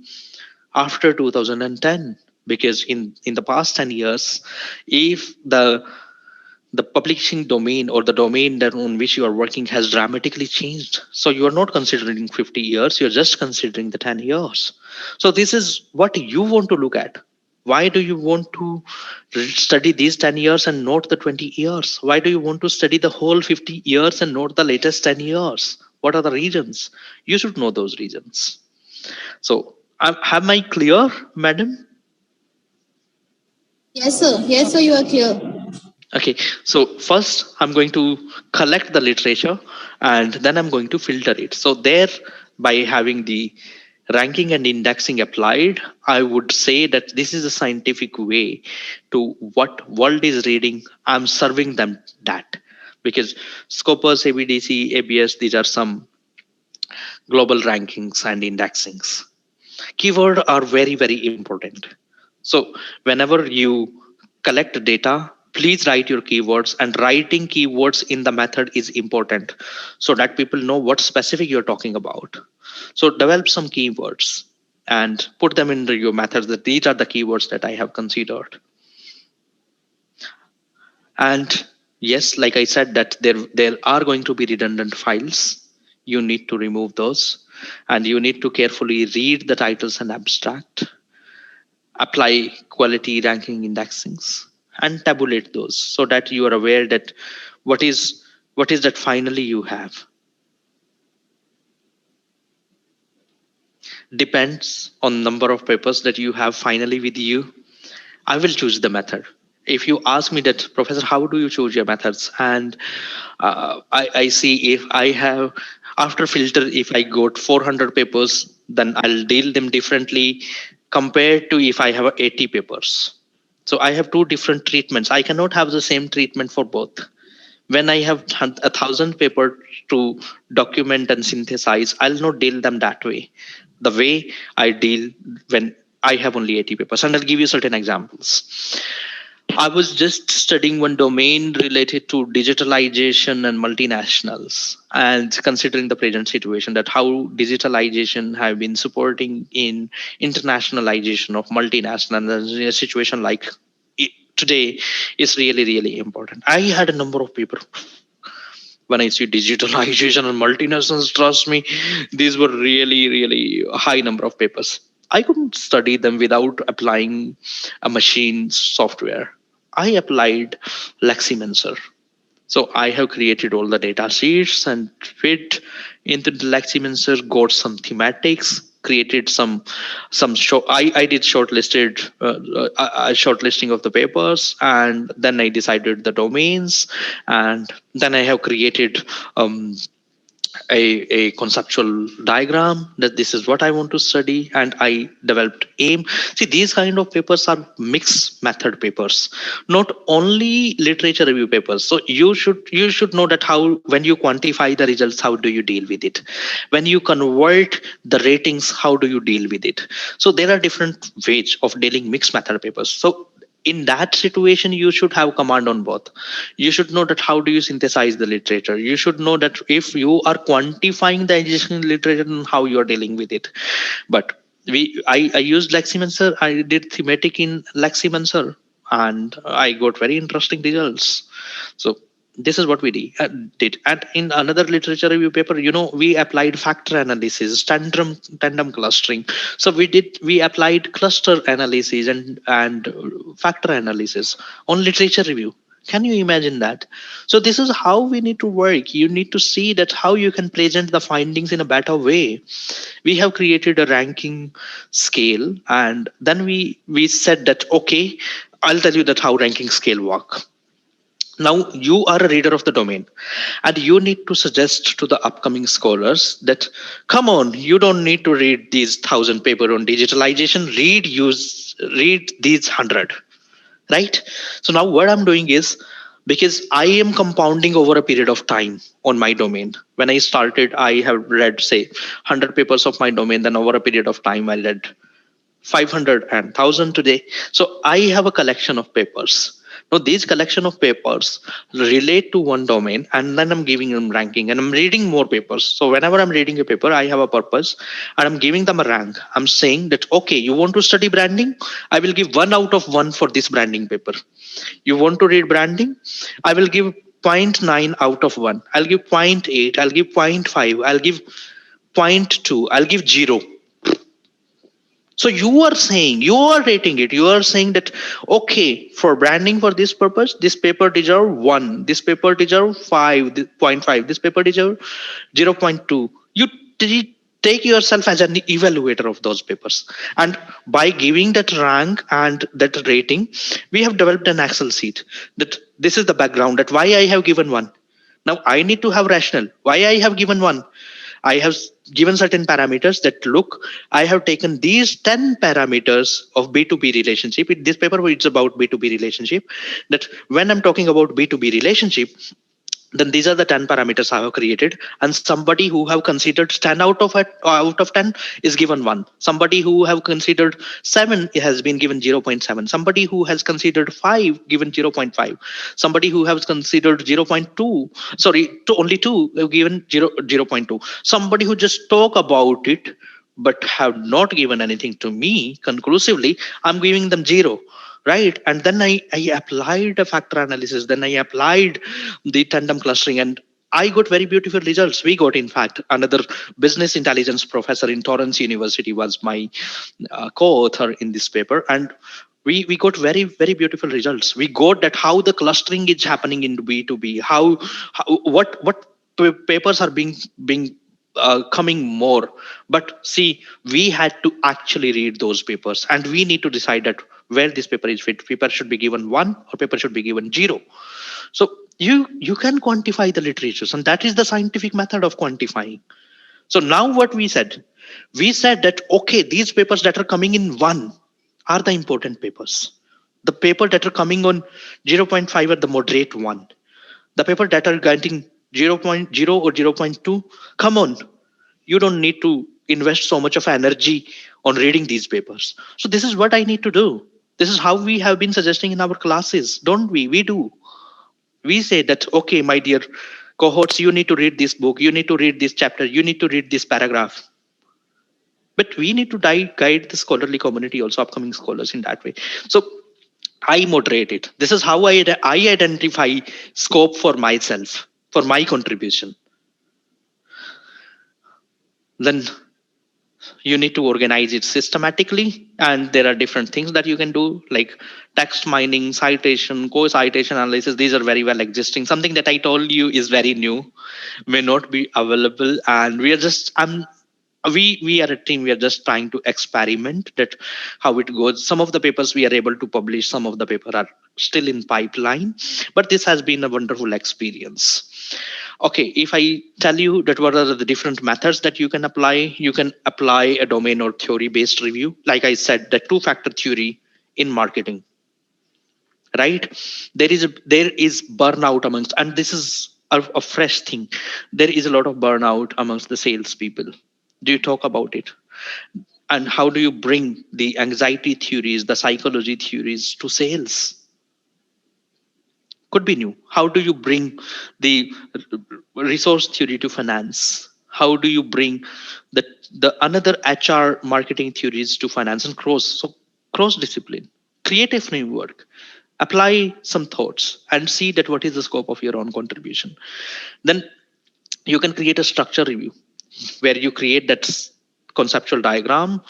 after 2010, because in the past 10 years, if the publishing domain or the domain that on which you are working has dramatically changed. So you are not considering 50 years, you're just considering the 10 years. So this is what you want to look at. Why do you want to study these 10 years and not the 20 years? Why do you want to study the whole 50 years and not the latest 10 years? What are the reasons? You should know those reasons. So am I clear, madam? Yes, sir. Yes, sir, you are clear. Okay, so first I'm going to collect the literature and then I'm going to filter it. So there, by having the ranking and indexing applied, I would say that this is a scientific way to what world is reading. I'm serving them that, because Scopus, ABDC, ABS, these are some global rankings and indexings. Keywords are very, very important. So whenever you collect data, please write your keywords, and writing keywords in the method is important so that people know what specific you're talking about. So develop some keywords and put them into your methods, that these are the keywords that I have considered. And yes, like I said, that there are going to be redundant files. You need to remove those, and you need to carefully read the titles and abstract, apply quality ranking indexings, and tabulate those so that you are aware that what is that finally you have. Depends on number of papers that you have finally with you. I will choose the method. If you ask me that, Professor, how do you choose your methods? And I see if I have, after filter, if I got 400 papers, then I'll deal them differently compared to if I have 80 papers. So I have two different treatments. I cannot have the same treatment for both. When I have 1,000 papers to document and synthesize, I'll not deal them that way. The way I deal when I have only 80 papers. And I'll give you certain examples. I was just studying one domain related to digitalization and multinationals, and considering the present situation, that how digitalization have been supporting in internationalization of multinationals in a situation like today is really, really important. I had a number of people when I see digitalization and multinationals, trust me, these were really, really high number of papers. I couldn't study them without applying a machine software. I applied Leximancer. So I have created all the data sheets and fit into the Leximancer, got some thematics, created some show. I did shortlisted a shortlisting of the papers, and then I decided the domains, and then I have created a conceptual diagram that this is what I want to study, and I developed aim. See, these kind of papers are mixed method papers, not only literature review papers. So you should know that how, when you quantify the results, how do you deal with it? When you convert the ratings, how do you deal with it? So there are different ways of dealing mixed method papers. So in that situation, you should have command on both. You should know that how do you synthesize the literature. You should know that if you are quantifying the existing literature and how you are dealing with it. But I used Leximancer. I did thematic in Leximancer, and I got very interesting results. So this is what we did. And in another literature review paper, we applied factor analysis, tandem clustering. So we applied cluster analysis and factor analysis on literature review. Can you imagine that? So this is how we need to work. You need to see that how you can present the findings in a better way. We have created a ranking scale, and then we said that, okay, I'll tell you that how ranking scale work. Now you are a reader of the domain, and you need to suggest to the upcoming scholars that, come on, you don't need to read these 1,000 paper on digitalization. Read these 100, right? So now what I'm doing is, because I am compounding over a period of time on my domain. When I started, I have read, say, 100 papers of my domain. Then over a period of time, I read 500 and 1,000 today. So I have a collection of papers. Now these collection of papers relate to one domain, and then I'm giving them ranking, and I'm reading more papers. So whenever I'm reading a paper, I have a purpose, and I'm giving them a rank. I'm saying that, okay, you want to study branding? I will give 1 out of 1 for this branding paper. You want to read branding? I will give 0.9 out of 1. I'll give 0.8. I'll give 0.5. I'll give 0.2. I'll give 0. So you are rating it. You are saying that, okay, for branding, for this purpose, this paper deserve 1, this paper deserve 5.5, this paper deserve 0.2. You take yourself as an evaluator of those papers. And by giving that rank and that rating, we have developed an Excel sheet that this is the background, that why I have given 1. Now I need to have rationale. Why I have given 1? I have given certain parameters that, look, I have taken these 10 parameters of B2B relationship. In this paper, it's about B2B relationship. That when I'm talking about B2B relationship, then these are the 10 parameters I have created, and somebody who have considered 10 out of 10 is given 1. Somebody who have considered 7 has been given 0.7. Somebody who has considered 5 given 0.5. Somebody who has considered 0.2, only 2 given 0.2. Somebody who just talk about it but have not given anything to me conclusively, I'm giving them 0. Right. And then I applied a factor analysis. Then I applied the tandem clustering, and I got very beautiful results. We got, in fact, another business intelligence professor in Torrance University was my co-author in this paper. And we got very, very beautiful results. We got that how the clustering is happening in B2B, what papers are being coming more. But see, we had to actually read those papers, and we need to decide that where this paper is fit. Paper should be given 1 or paper should be given 0. So you can quantify the literatures, and that is the scientific method of quantifying. So now what we said that, okay, these papers that are coming in 1 are the important papers. The paper that are coming on 0.5 are the moderate one. The paper that are getting 0.0 or 0.2, come on, you don't need to invest so much of energy on reading these papers. So this is what I need to do. This is how we have been suggesting in our classes, don't we? We do. We say that, okay, my dear cohorts, you need to read this book, you need to read this chapter, you need to read this paragraph. But we need to guide the scholarly community, also upcoming scholars, in that way. So I moderate it. This is how I identify scope for myself, for my contribution. Then you need to organize it systematically, and there are different things that you can do, like text mining, citation, co-citation analysis. These are very well existing. Something that I told you is very new, may not be available, and we are just we are a team. We are just trying to experiment that how it goes. Some of the papers we are able to publish, some of the paper are still in pipeline, but this has been a wonderful experience. Okay, if I tell you that what are the different methods that you can apply a domain or theory based review. Like I said, the two-factor theory in marketing, right? There is burnout amongst, and this is a fresh thing. There is a lot of burnout amongst the salespeople. Do you talk about it? And how do you bring the anxiety theories, the psychology theories to sales? Could be new. How do you bring the resource theory to finance? How do you bring the another HR marketing theories to finance and cross discipline? Create a framework, apply some thoughts, and see that what is the scope of your own contribution. Then you can create a structure review where you create that conceptual diagram,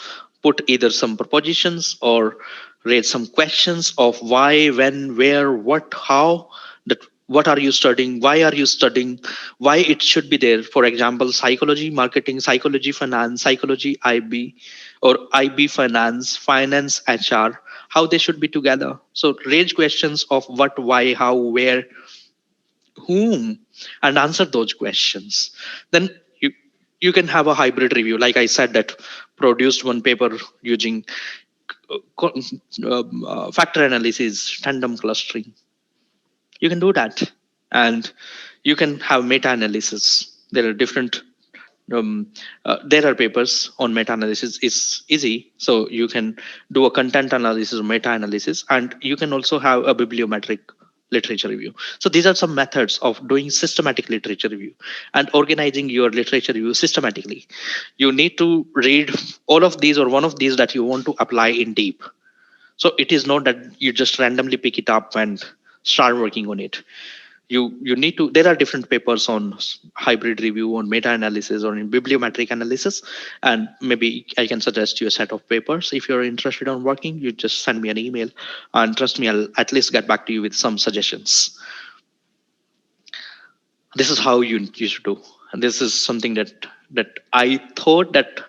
put either some propositions or raise some questions of why, when, where, what, how, that what are you studying, why are you studying, why it should be there. For example, psychology marketing, psychology finance, psychology IB, or IB finance, finance HR, how they should be together. So raise questions of what, why, how, where, whom, and answer those questions. Then you can have a hybrid review. Like I said, that produced one paper using factor analysis, tandem clustering. You can do that, and you can have meta-analysis. There are different. There are papers on meta-analysis. It's easy, so you can do a content analysis or meta-analysis, and you can also have a bibliometric literature review. So these are some methods of doing systematic literature review and organizing your literature review systematically. You need to read all of these or one of these that you want to apply in deep. So it is not that you just randomly pick it up and start working on it. You need to, there are different papers on hybrid review, on meta-analysis, or in bibliometric analysis, and maybe I can suggest you a set of papers. If you're interested on working, you just send me an email, and trust me, I'll at least get back to you with some suggestions. This is how you should do, and this is something that I thought that,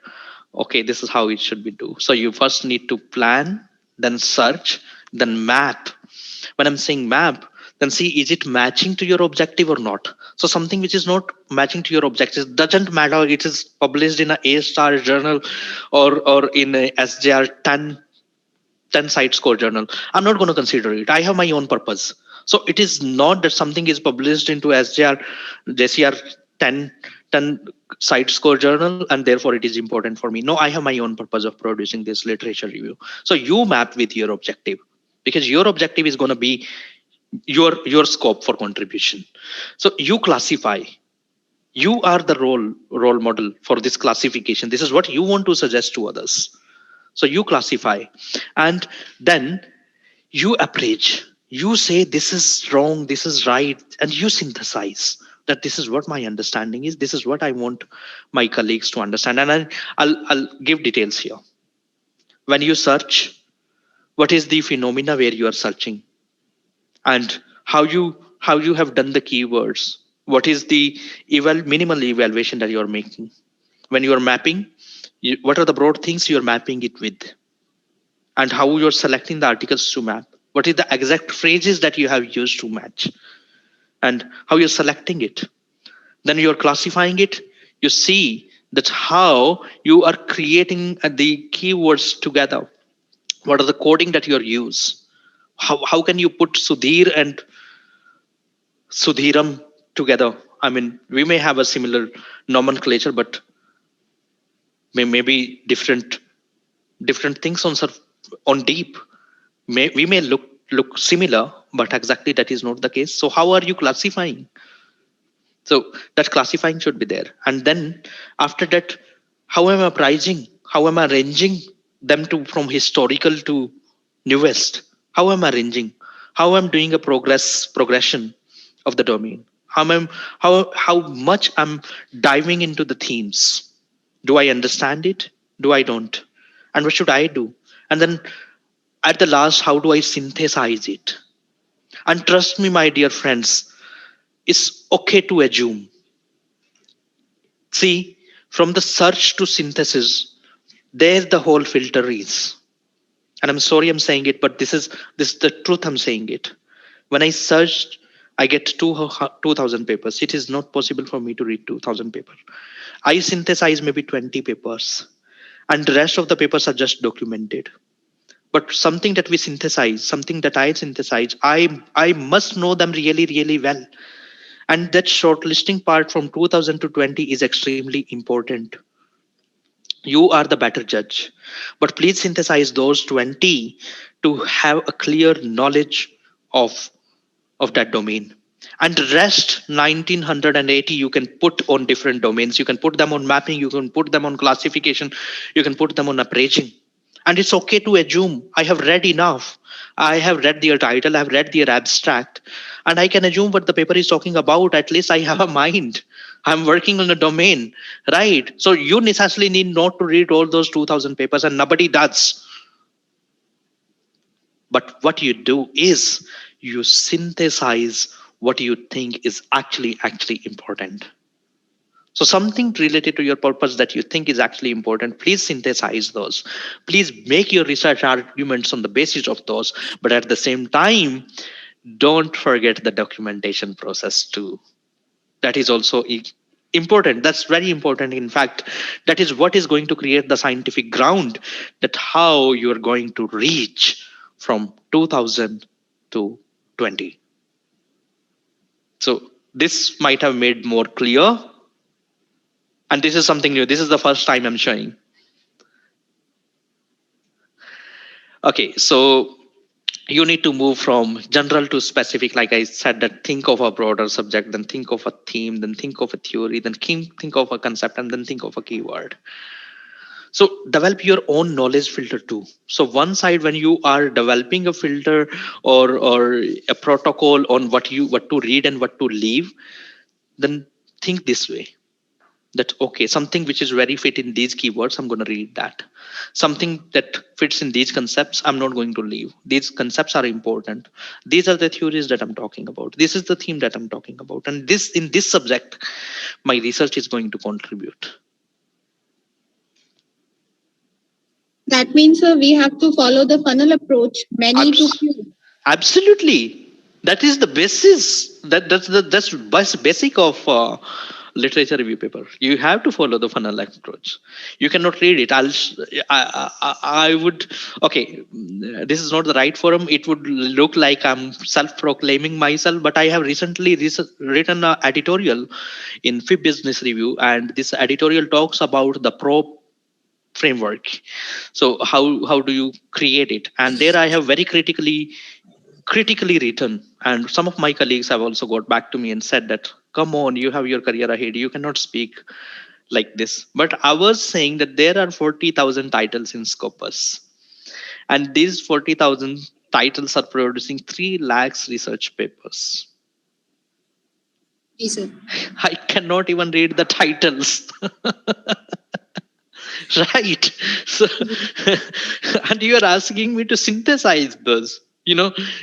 okay, this is how it should be do. So you first need to plan, then search, then map. When I'm saying map, then see, is it matching to your objective or not? So something which is not matching to your objective, doesn't matter it is published in a A-star journal or in a SJR 10 site score journal. I'm not going to consider it. I have my own purpose. So it is not that something is published into JCR 10 site score journal and therefore it is important for me. No, I have my own purpose of producing this literature review. So you map with your objective, because your objective is going to be your scope for contribution. So you classify. You are the role model for this classification. This is what you want to suggest to others. So you classify, and then you appraise. You say this is wrong, this is right, and you synthesize that this is what my understanding is. This is what I want my colleagues to understand. And I'll give details here. When you search, what is the phenomena where you are searching, and how you have done the keywords? What is the minimal evaluation that you are making? When you are mapping, what are the broad things you are mapping it with, and how you're selecting the articles to map? What is the exact phrases that you have used to match, and how you're selecting it? Then you're classifying it. You see that's how you are creating the keywords together. What are the coding that you use? How can you put Sudhir and Sudhiram together? I mean, we may have a similar nomenclature, but maybe different things on deep. We may look similar, but exactly that is not the case. So how are you classifying? So that classifying should be there. And then after that, how am I pricing? How am I arranging them to from historical to newest? How am I arranging? How I'm doing a progression of the domain? How much I'm diving into the themes? Do I understand it? Do I don't? And what should I do? And then at the last, how do I synthesize it? And trust me, my dear friends, it's okay to assume. See, from the search to synthesis, there the whole filter is. And I'm sorry I'm saying it, but this is the truth I'm saying it. When I searched, I get 2,000 papers. It is not possible for me to read 2,000 papers. I synthesize maybe 20 papers, and the rest of the papers are just documented. But something that we synthesize, something that I synthesize, I must know them really, really well. And that shortlisting part from 2000 to 20 is extremely important. You are the better judge, but please synthesize those 20 to have a clear knowledge of that domain. And the rest 1980 you can put on different domains. You can put them on mapping, you can put them on classification, you can put them on appraising. And it's okay to assume I have read enough. I have read their title, I have read their abstract, and I can assume what the paper is talking about. At least I have a mind. I'm working on a domain, right? So you necessarily need not to read all those 2000 papers, and nobody does. But what you do is you synthesize what you think is actually important. So something related to your purpose that you think is actually important, please synthesize those. Please make your research arguments on the basis of those. But at the same time, don't forget the documentation process too. That is also important. That's very important. In fact, that is what is going to create the scientific ground that how you're going to reach from 2000 to 20. So this might have made more clear. And this is something new. This is the first time I'm showing. Okay, so you need to move from general to specific. Like I said, that think of a broader subject, then think of a theme, then think of a theory, then think of a concept, and then think of a keyword. So develop your own knowledge filter too. So one side, when you are developing a filter or a protocol on what to read and what to leave, then think this way. That okay, something which is very fit in these keywords, I'm going to read that. Something that fits in these concepts, I'm not going to leave. These concepts are important. These are the theories that I'm talking about. This is the theme that I'm talking about. And this in this subject, my research is going to contribute. That means we have to follow the funnel approach, many to few. Absolutely. That is the basis. That's basic of literature review paper. You have to follow the funnel approach. You cannot read it. I would, okay, this is not the right forum. It would look like I'm self-proclaiming myself, but I have recently written an editorial in FIB Business Review, and this editorial talks about the PRO framework. So how do you create it? And there I have very critically written, and some of my colleagues have also got back to me and said that, come on, you have your career ahead, you cannot speak like this. But I was saying that there are 40,000 titles in Scopus, and these 40,000 titles are producing 3 lakhs research papers. Yes, sir. I cannot even read the titles. Right. So and you are asking me to synthesize those.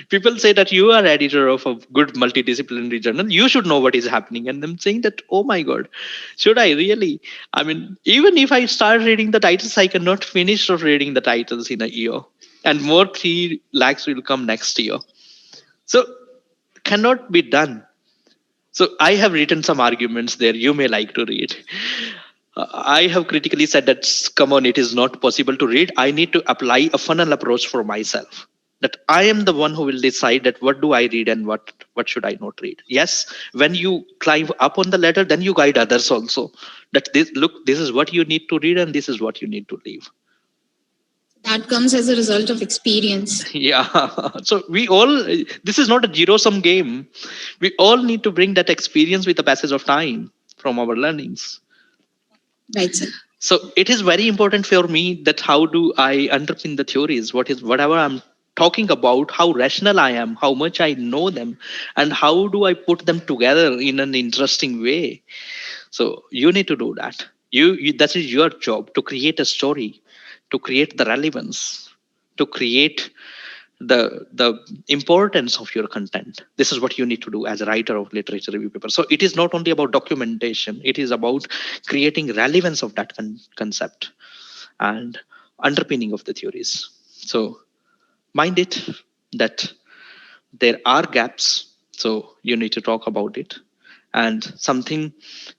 People say that you are editor of a good multidisciplinary journal, you should know what is happening. And I'm saying that, oh my God, should I really? I mean, even if I start reading the titles, I cannot finish of reading the titles in a year. And more 3 lakhs will come next year. So cannot be done. So I have written some arguments there. You may like to read. I have critically said that, come on, it is not possible to read. I need to apply a funnel approach for myself. That I am the one who will decide that what do I read and what should I not read. Yes, when you climb up on the ladder, then you guide others also. That this is what you need to read and this is what you need to leave. That comes as a result of experience. Yeah. So we all, this is not a zero sum game. We all need to bring that experience with the passage of time from our learnings. Right, sir. So it is very important for me that how do I underpin the theories? What is whatever I'm talking about, how rational I am, how much I know them, and how do I put them together in an interesting way? So you need to do that. You that is your job, to create a story, to create the relevance, to create the importance of your content. This is what you need to do as a writer of literature review paper. So it is not only about documentation, it is about creating relevance of that concept and underpinning of the theories. So mind it that there are gaps, so you need to talk about it. And something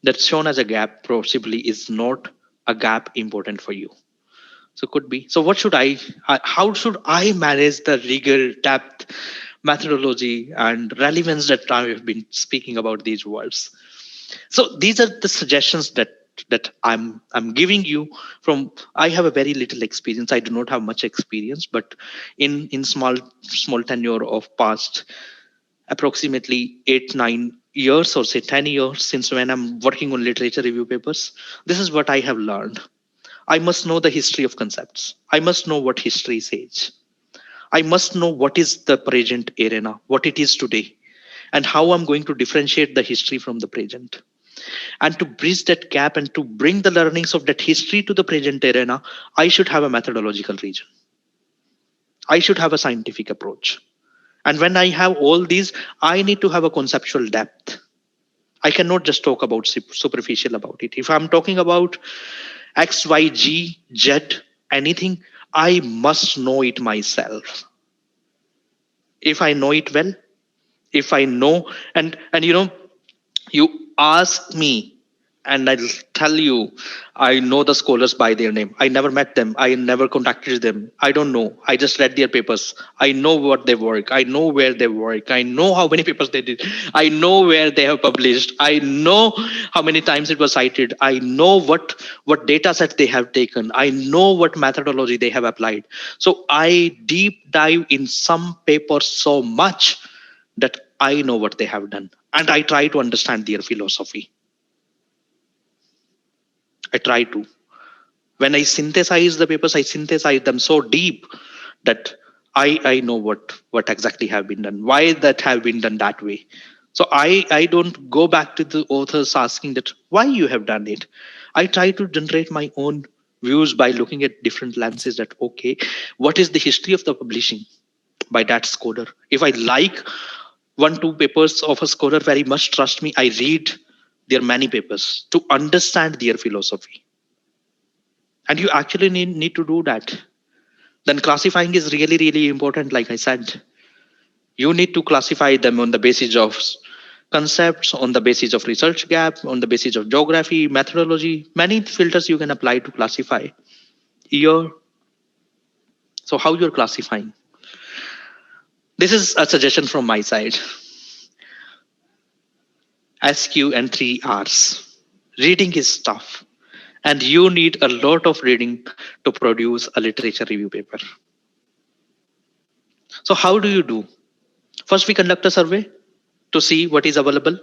that's shown as a gap possibly is not a gap important for you. So could be. So what should how should I manage the rigor, depth, methodology, and relevance that I have been speaking about these words? So these are the suggestions that I'm giving you from. I have a very little experience. I do not have much experience, but in small tenure of past approximately 8-9 years, or say 10 years, since when I'm working on literature review papers, this is what I have learned. I must know the history of concepts. I must know what history says. I must know what is the present arena, what it is today, and how I'm going to differentiate the history from the present. And to bridge that gap and to bring the learnings of that history to the present arena, I should have a methodological region. I should have a scientific approach. And when I have all these, I need to have a conceptual depth. I cannot just talk about superficial about it. If I'm talking about X, Y, G, Z, anything, I must know it myself. If I know it well, if I know, and you ask me, and I'll tell you, I know the scholars by their name. I never met them. I never contacted them. I don't know. I just read their papers. I know what they work. I know where they work. I know how many papers they did. I know where they have published. I know how many times it was cited. I know what data set they have taken. I know what methodology they have applied. So I deep dive in some papers so much that I know what they have done. And I try to understand their philosophy. I try to. When I synthesize the papers, I synthesize them so deep that I know what exactly have been done, why that have been done that way. So I don't go back to the authors asking that why you have done it. I try to generate my own views by looking at different lenses. That okay, what is the history of the publishing by that scholar? If I like 1-2 papers of a scholar very much, trust me, I read their many papers to understand their philosophy. And you actually need to do that. Then classifying is really, really important. Like I said, you need to classify them on the basis of concepts, on the basis of research gap, on the basis of geography, methodology, many filters you can apply to classify year. So how you're classifying? This is a suggestion from my side. SQ and 3 R's. Reading is tough, and you need a lot of reading to produce a literature review paper. So how do you do? First, we conduct a survey to see what is available.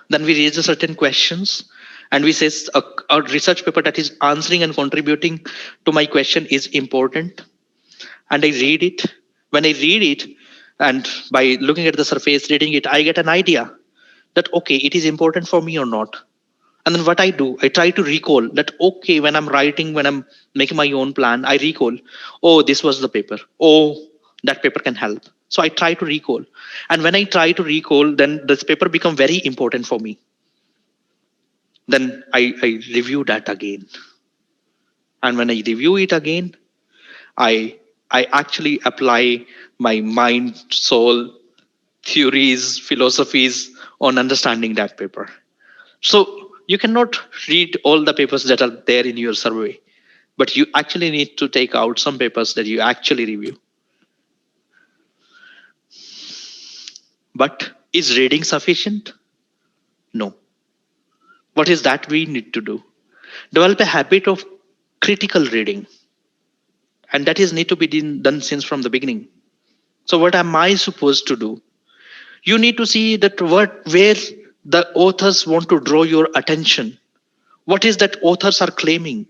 Then we raise certain questions, and we say a research paper that is answering and contributing to my question is important. And I read it. When I read it, and by looking at the surface, reading it, I get an idea that, okay, it is important for me or not. And then what I do, I try to recall that, okay, when I'm writing, when I'm making my own plan, I recall, oh, this was the paper. Oh, that paper can help. So I try to recall. And when I try to recall, then this paper become very important for me. Then I review that again. And when I review it again, I actually apply my mind, soul, theories, philosophies on understanding that paper. So you cannot read all the papers that are there in your survey, but you actually need to take out some papers that you actually review. But is reading sufficient? No. What is that we need to do? Develop a habit of critical reading. and that is need to be done since from the beginning. So what am I supposed to do? You need to see that where the authors want to draw your attention. What is that authors are claiming?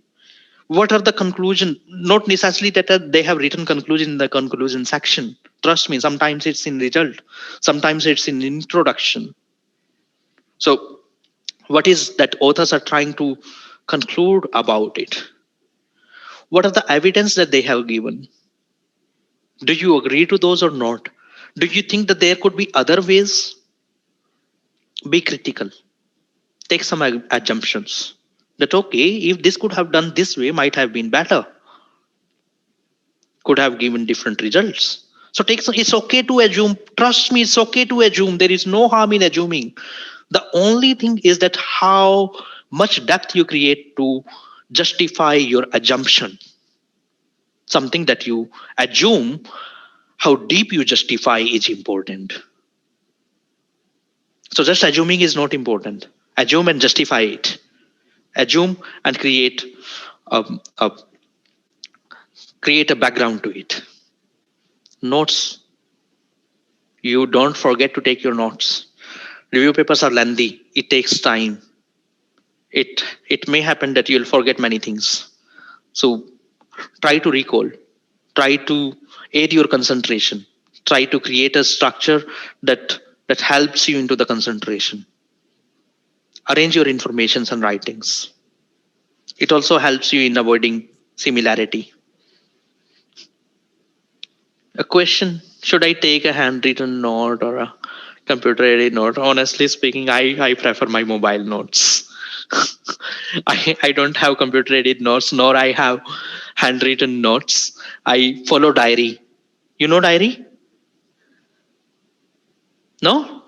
What are the conclusion? Not necessarily that they have written conclusion in the conclusion section. Trust me, sometimes it's in result, sometimes it's in introduction. So what is that authors are trying to conclude about it? What are the evidence that they have given? Do you agree to those or not? Do you think that there could be other ways? Be critical. Take some assumptions that okay, if this could have done this way, might have been better, could have given different results. So it's okay to assume. Trust me, it's okay to assume. There is no harm in assuming. The only thing is that how much depth you create to justify your assumption. Something that you assume, how deep you justify is important. So just assuming is not important. Assume and justify it. Assume and create a background to it. Notes. You don't forget to take your notes. Review papers are lengthy. It takes time. It may happen that you'll forget many things. So try to recall. Try to aid your concentration. Try to create a structure that helps you into the concentration. Arrange your informations and writings. It also helps you in avoiding similarity. A question, should I take a handwritten note or a computer-aided note? Honestly speaking, I prefer my mobile notes. I don't have computer-aided notes, nor I have handwritten notes. I follow diary. You know diary? No?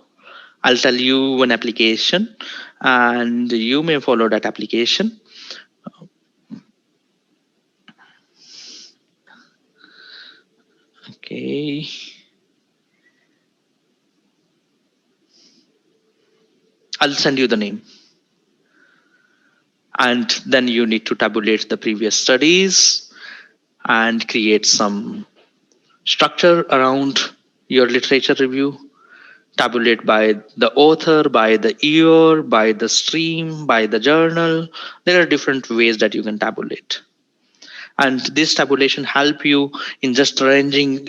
I'll tell you one application and you may follow that application. Okay. I'll send you the name. And then you need to tabulate the previous studies and create some structure around your literature review. Tabulate by the author, by the year, by the stream, by the journal. There are different ways that you can tabulate. And this tabulation help you in just rearranging,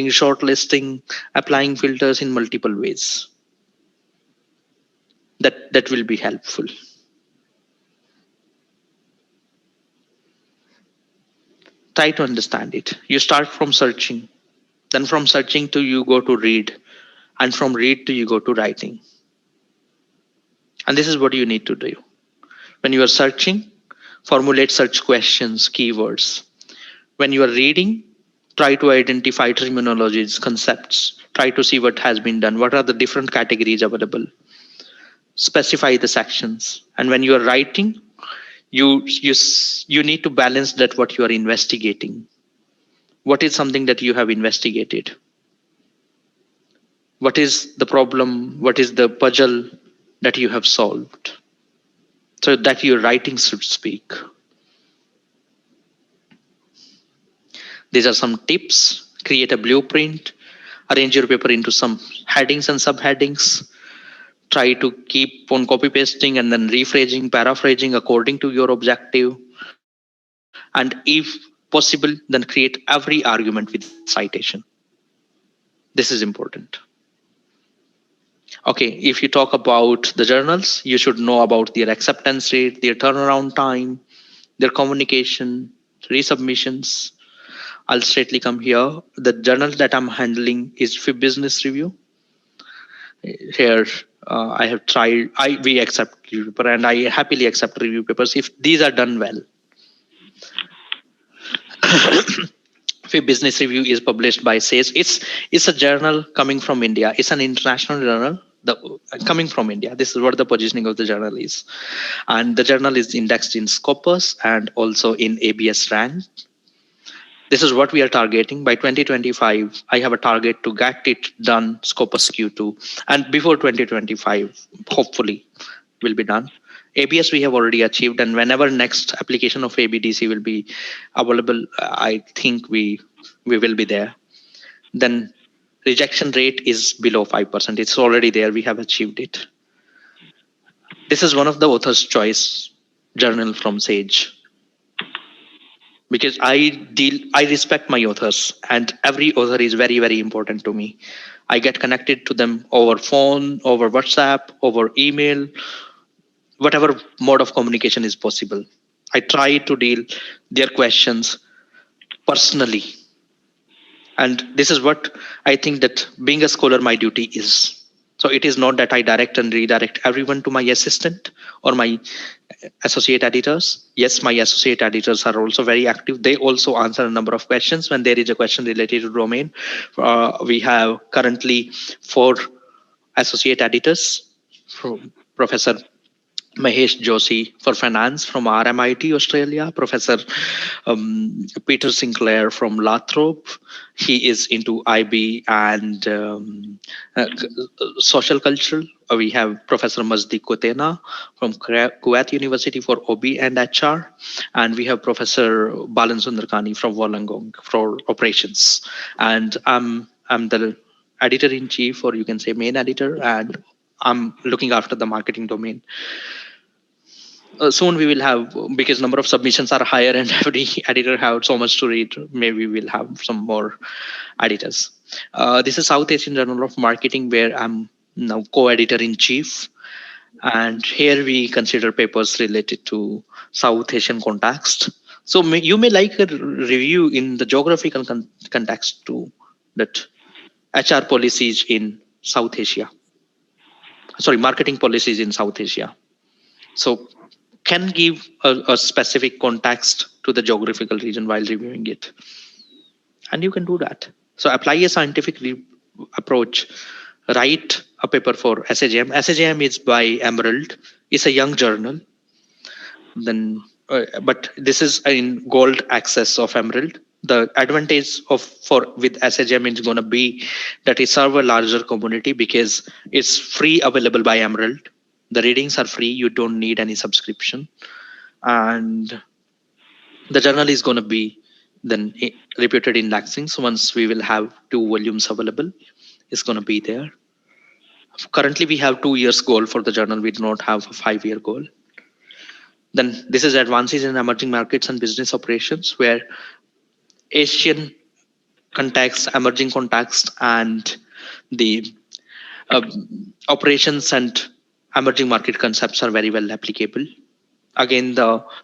shortlisting, applying filters in multiple ways. That will be helpful. Try to understand it. You start from searching. Then from searching to you go to read. And from read to you go to writing. And this is what you need to do. When you are searching, formulate search questions, keywords. When you are reading, try to identify terminologies, concepts. Try to see what has been done. What are the different categories available? Specify the sections. And when you are writing, you need to balance that what you are investigating. What is something that you have investigated? What is the problem? What is the puzzle that you have solved? So that your writing should speak. These are some tips. Create a blueprint. Arrange your paper into some headings and subheadings. Try to keep on copy pasting and then rephrasing, paraphrasing according to your objective. And if possible, then create every argument with citation. This is important. Okay, if you talk about the journals, you should know about their acceptance rate, their turnaround time, their communication, resubmissions. I'll straightly come here. The journal that I'm handling is FIB Business Review. Here, I have tried, we accept review paper and I happily accept review papers if these are done well. FIB Business Review is published by SAGE. It's a journal coming from India. It's an international journal coming from India. This is what the positioning of the journal is. And the journal is indexed in Scopus and also in ABS rank. This is what we are targeting. By 2025, I have a target to get it done Scopus Q2. And before 2025, hopefully, will be done. ABS we have already achieved, and whenever next application of ABDC will be available, I think we will be there. Then rejection rate is below 5%. It's already there. We have achieved it. This is one of the author's choice journal from Sage, because I respect my authors, and every author is very, very important to me. I get connected to them over phone, over WhatsApp, over email, whatever mode of communication is possible. I try to deal their questions personally. And this is what I think that being a scholar, my duty is. So it is not that I direct and redirect everyone to my assistant or my associate editors. Yes, my associate editors are also very active. They also answer a number of questions when there is a question related to domain. We have currently 4 associate editors, from Professor Mahesh Joshi for finance from RMIT Australia, Professor Peter Sinclair from Lathrop. He is into IB and social culture. We have Professor Mazdi Kotena from Kuwait University for OB and HR, and we have Professor Balan Sundarkani from Wollongong for operations. And I'm the editor-in-chief, or you can say main editor, and I'm looking after the marketing domain. Soon we will have, because number of submissions are higher and every editor have so much to read, maybe we'll have some more editors. This is South Asian Journal of Marketing, where I'm now co-editor in chief, and here we consider papers related to South Asian context. So you may like a review in the geographical context too, that HR policies in South Asia, sorry, marketing policies in South Asia. So can give a specific context to the geographical region while reviewing it. And you can do that. So apply a scientific approach, write a paper for SAJM. SAJM is by Emerald. It's a young journal. Then, but this is in gold access of Emerald. The advantage with SAJM is going to be that it serves a larger community because it's free available by Emerald. The readings are free. You don't need any subscription. And the journal is going to be then reputed indexing. So once we will have 2 volumes available, it's going to be there. Currently, we have 2 years goal for the journal. We do not have a 5-year goal. Then this is advances in emerging markets and business operations, where Asian context, emerging context, and the operations and emerging market concepts are very well applicable. Again,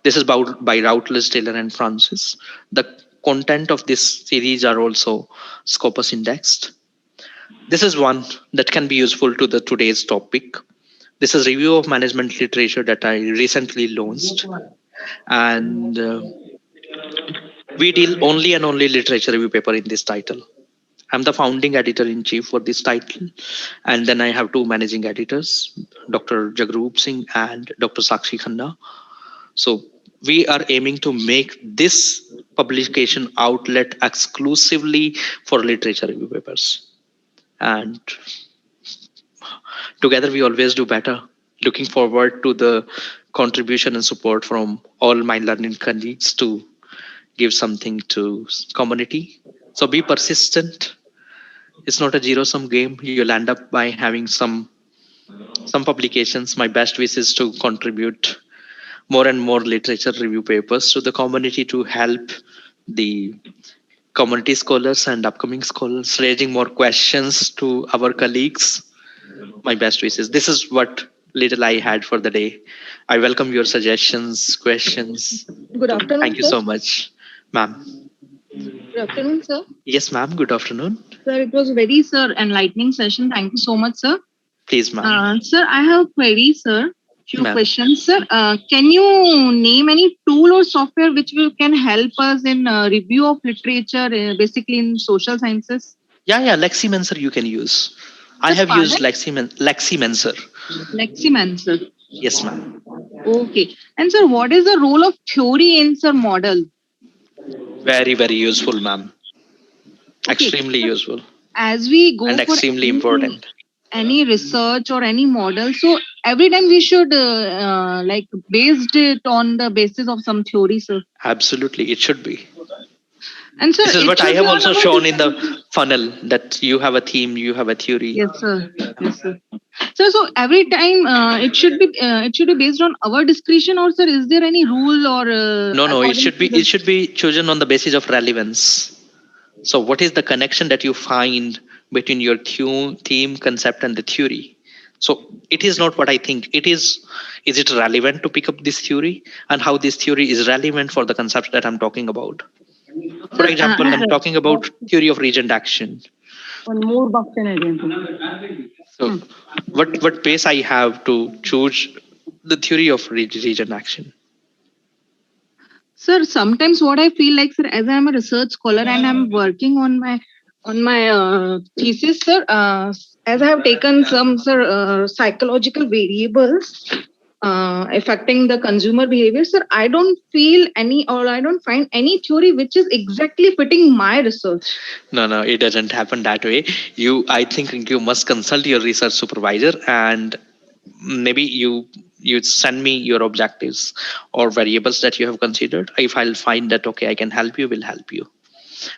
this is by Routledge, Taylor, and Francis. The content of this series are also Scopus indexed. This is one that can be useful to today's topic. This is review of management literature that I recently launched. And we deal only and only literature review paper in this title. I'm the founding editor-in-chief for this title. And then I have 2 managing editors, Dr. Jagrup Singh and Dr. Sakshi Khanna. So we are aiming to make this publication outlet exclusively for literature review papers. And together we always do better. Looking forward to the contribution and support from all my learning colleagues to give something to community. So be persistent. It's not a zero-sum game. You'll end up by having some publications. My best wish is to contribute more and more literature review papers to the community to help the community scholars and upcoming scholars, raising more questions to our colleagues. My best wishes. This is what little I had for the day. I welcome your suggestions, questions. Good afternoon. Thank you so much, ma'am. Good afternoon, sir. Yes, ma'am. Good afternoon. Sir, it was very, enlightening session. Thank you so much, sir. Please, ma'am. Sir, I have a query, sir. Few Ma'am. questions, sir. Can you name any tool or software which can help us in review of literature, basically in social sciences? Yeah, Leximancer you can use. I have used Leximancer. Leximancer. Yes, ma'am. Okay. And sir, what is the role of theory in sir model? Very, very useful, ma'am. Okay. Extremely useful As we go and for extremely important. any research or any model, so every time we should like based it on the basis of some theory, sir. Absolutely, it should be. And sir, This is it what I should have be on also our shown in the funnel, that you have a theme, you have a theory. Yes, sir. Yes, sir. So every time it should be based on our discretion, or sir, is there any rule or No, it according should to be the- it should be chosen on the basis of relevance. So what is the connection that you find between your theme, concept, and the theory? So it is not what I think. Is it relevant to pick up this theory, and how this theory is relevant for the concepts that I'm talking about? For example, I'm talking about theory of regent action. So what base I have to choose the theory of regent action? Sir, sometimes what I feel like, sir, as I'm a research scholar and I'm working on my thesis, sir, as I have taken some, sir, psychological variables affecting the consumer behavior, sir, I don't feel any, or I don't find any theory which is exactly fitting my research. No, it doesn't happen that way. I think you must consult your research supervisor, and maybe you send me your objectives or variables that you have considered. If I'll find that okay, I can help you, will help you.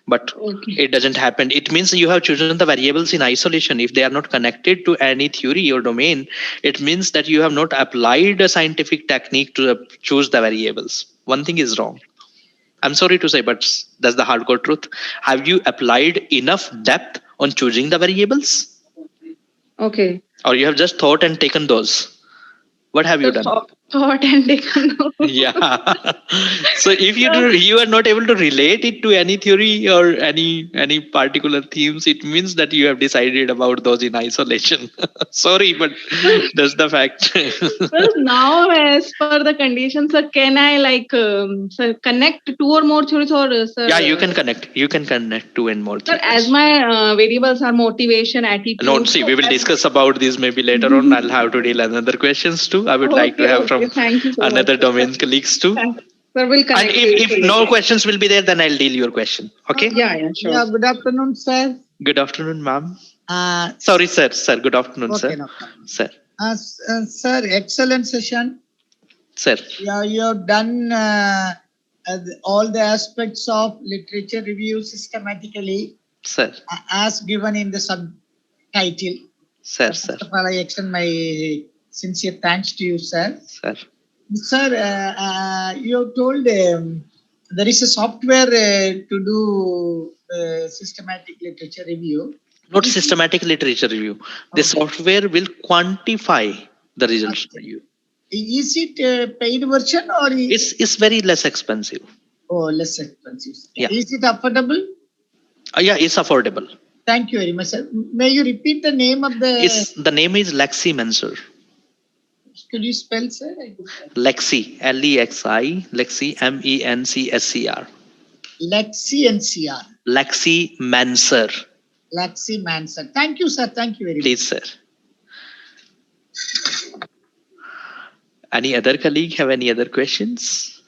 But it doesn't happen. It means you have chosen the variables in isolation. If they are not connected to any theory or domain, it means that you have not applied a scientific technique to choose the variables. One thing is wrong. I'm sorry to say, but that's the hardcore truth. Have you applied enough depth on choosing the variables? Okay. Or you have just thought and taken those? What have you done? Thought and taken. Yeah. So if you are not able to relate it to any theory or any particular themes, it means that you have decided about those in isolation. Sorry, but that's the fact. Well, now as per the conditions, sir, can I sir, connect two or more theories, or sir? Yeah, you can connect. You can connect two and more Sir, theories. as my variables are motivation, attitude. No, see, we will discuss about this maybe later on. I'll have to deal another questions too. I would like to have from Thank you so another much, domain colleagues too. Sir, we'll connect. And if no questions will be there, then I'll deal your question. Okay? Yeah, sure. Yeah, good afternoon, sir. Good afternoon, ma'am. Uh, Sorry, sir. Good afternoon, okay, sir. no problem. Sir. Sir, excellent session. Sir. Yeah, you have done all the aspects of literature review systematically, Sir. as given in the subtitle. Sir. First of all, I extend my sincere thanks to you, sir. Sir. Sir, you told there is a software to do systematic literature review. Not systematic literature review. The software will quantify the results for you. Is it a paid version or It's very less expensive. less expensive? Yeah. Is it affordable? Yeah, it's affordable. Thank you very much, sir. May you repeat the name of the? The name is Lexi Menser. Could you spell, sir? Lexi, Lexi, Lexi, MENCSCR. Lexi NCR. Lexi Menser. Lexi Manser. Thank you, sir. Thank you very much. Please, sir. Any other colleague have any other questions?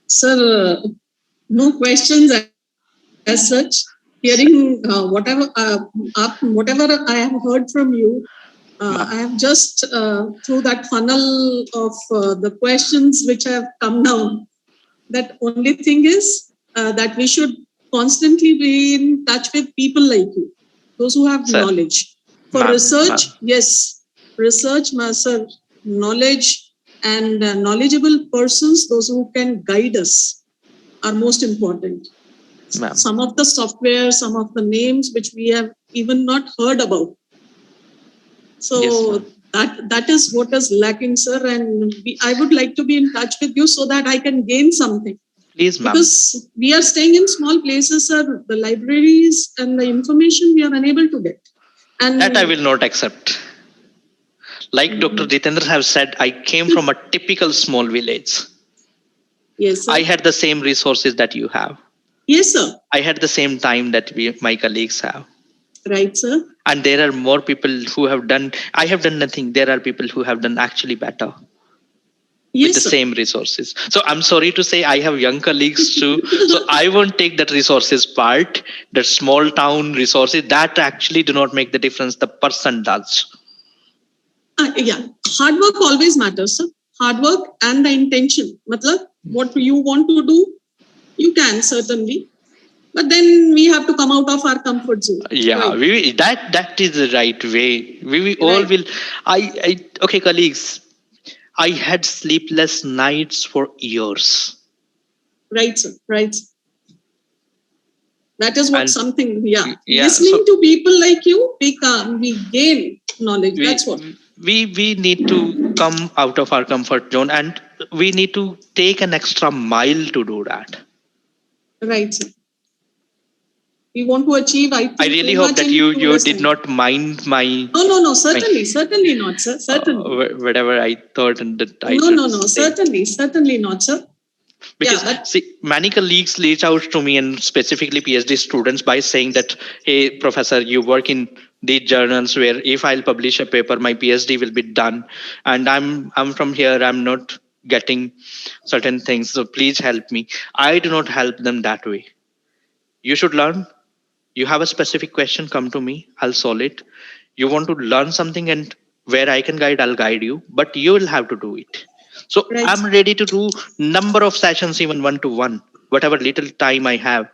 Sir, no questions as such. Hearing whatever I have heard from you, I have just through that funnel of the questions which have come down. That only thing is that we should constantly be in touch with people like you, those who have knowledge. For research, yes, research, sir, knowledge and knowledgeable persons, those who can guide us, are most important. Some of the software, some of the names which we have even not heard about. So that is what is lacking, sir. And I would like to be in touch with you so that I can gain something. Please, ma'am. Because we are staying in small places, sir. The libraries and the information we are unable to get. And that I will not accept. Like Dr. Jitendra have said, I came from a typical small village. Yes, sir. I had the same resources that you have. Yes, sir. I had the same time that my colleagues have. Right, sir. And there are more people who have done, I have done nothing. There are people who have done actually better. Yes, with the same resources. So I'm sorry to say I have young colleagues too. So I won't take that resources part, that small town resources that actually do not make the difference. The person does. Yeah, hard work always matters, sir. Hard work and the intention. Matlab, what you want to do, you can certainly. But then we have to come out of our comfort zone. Yeah, Right. that is the right way. We all Right. will. Okay, colleagues. I had sleepless nights for years. Right, sir. Right. That is what And something, yeah. yeah, Listening so to people like you, we gain knowledge. That's what. we need to come out of our comfort zone, and we need to take an extra mile to do that. Right, sir. We want to achieve, I think, I really too hope much that in you less did time. not mind my No, certainly not, sir. Certainly. whatever I thought and that I No, should say. certainly not, sir. Because see, many colleagues reach out to me, and specifically PhD students, by saying that, hey, professor, you work in these journals where if I'll publish a paper, my PhD will be done. And I'm from here, I'm not getting certain things. So please help me. I do not help them that way. You should learn. You have a specific question, come to me, I'll solve it. You want to learn something, and where I can guide, I'll guide you, but you will have to do it. So Right. I'm ready to do number of sessions, even 1-to-1, whatever little time I have,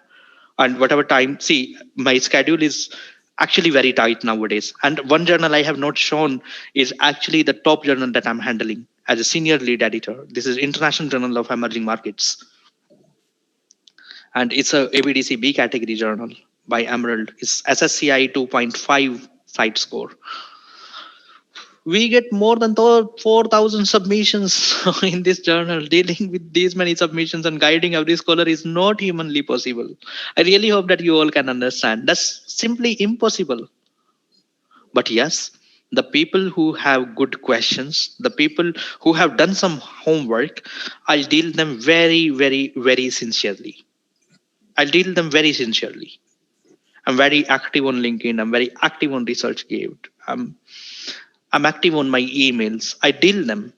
and whatever time. See, my schedule is actually very tight nowadays. And one journal I have not shown is actually the top journal that I'm handling as a senior lead editor. This is International Journal of Emerging Markets. And it's a ABDC B category journal by Emerald. It's SSCI 2.5 site score. We get more than 4,000 submissions in this journal. Dealing with these many submissions and guiding every scholar is not humanly possible. I really hope that you all can understand. That's simply impossible. But yes, the people who have good questions, the people who have done some homework, I'll deal them very, very, very sincerely. I'll deal them very sincerely. I'm very active on LinkedIn. I'm very active on ResearchGate. I'm active on my emails. I deal them.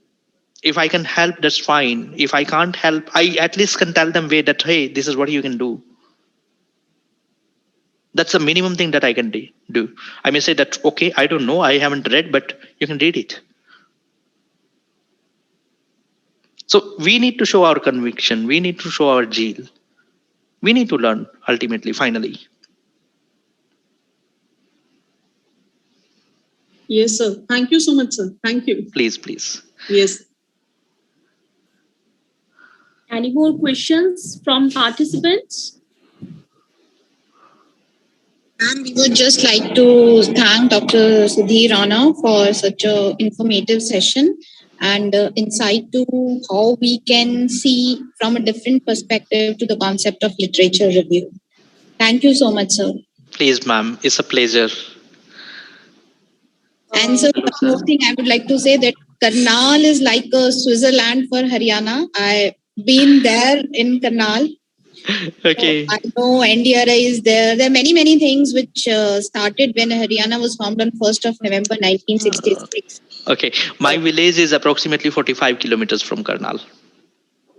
If I can help, that's fine. If I can't help, I at least can tell them way that, hey, this is what you can do. That's the minimum thing that I can do. I may say that, okay, I don't know, I haven't read, but you can read it. So we need to show our conviction. We need to show our zeal. We need to learn ultimately, finally. Yes, sir. Thank you so much, sir. Thank you. Please. Yes. Any more questions from participants? Ma'am, we would just like to thank Dr. Sudhir Rana for such an informative session and insight to how we can see from a different perspective to the concept of literature review. Thank you so much, sir. Please, ma'am. It's a pleasure. And so one more thing I would like to say that Karnal is like a Switzerland for Haryana. I've been there in Karnal. Okay. So I know NDRI is there. There are many things which started when Haryana was formed on 1st of November 1966. Okay. My village is approximately 45 kilometers from Karnal.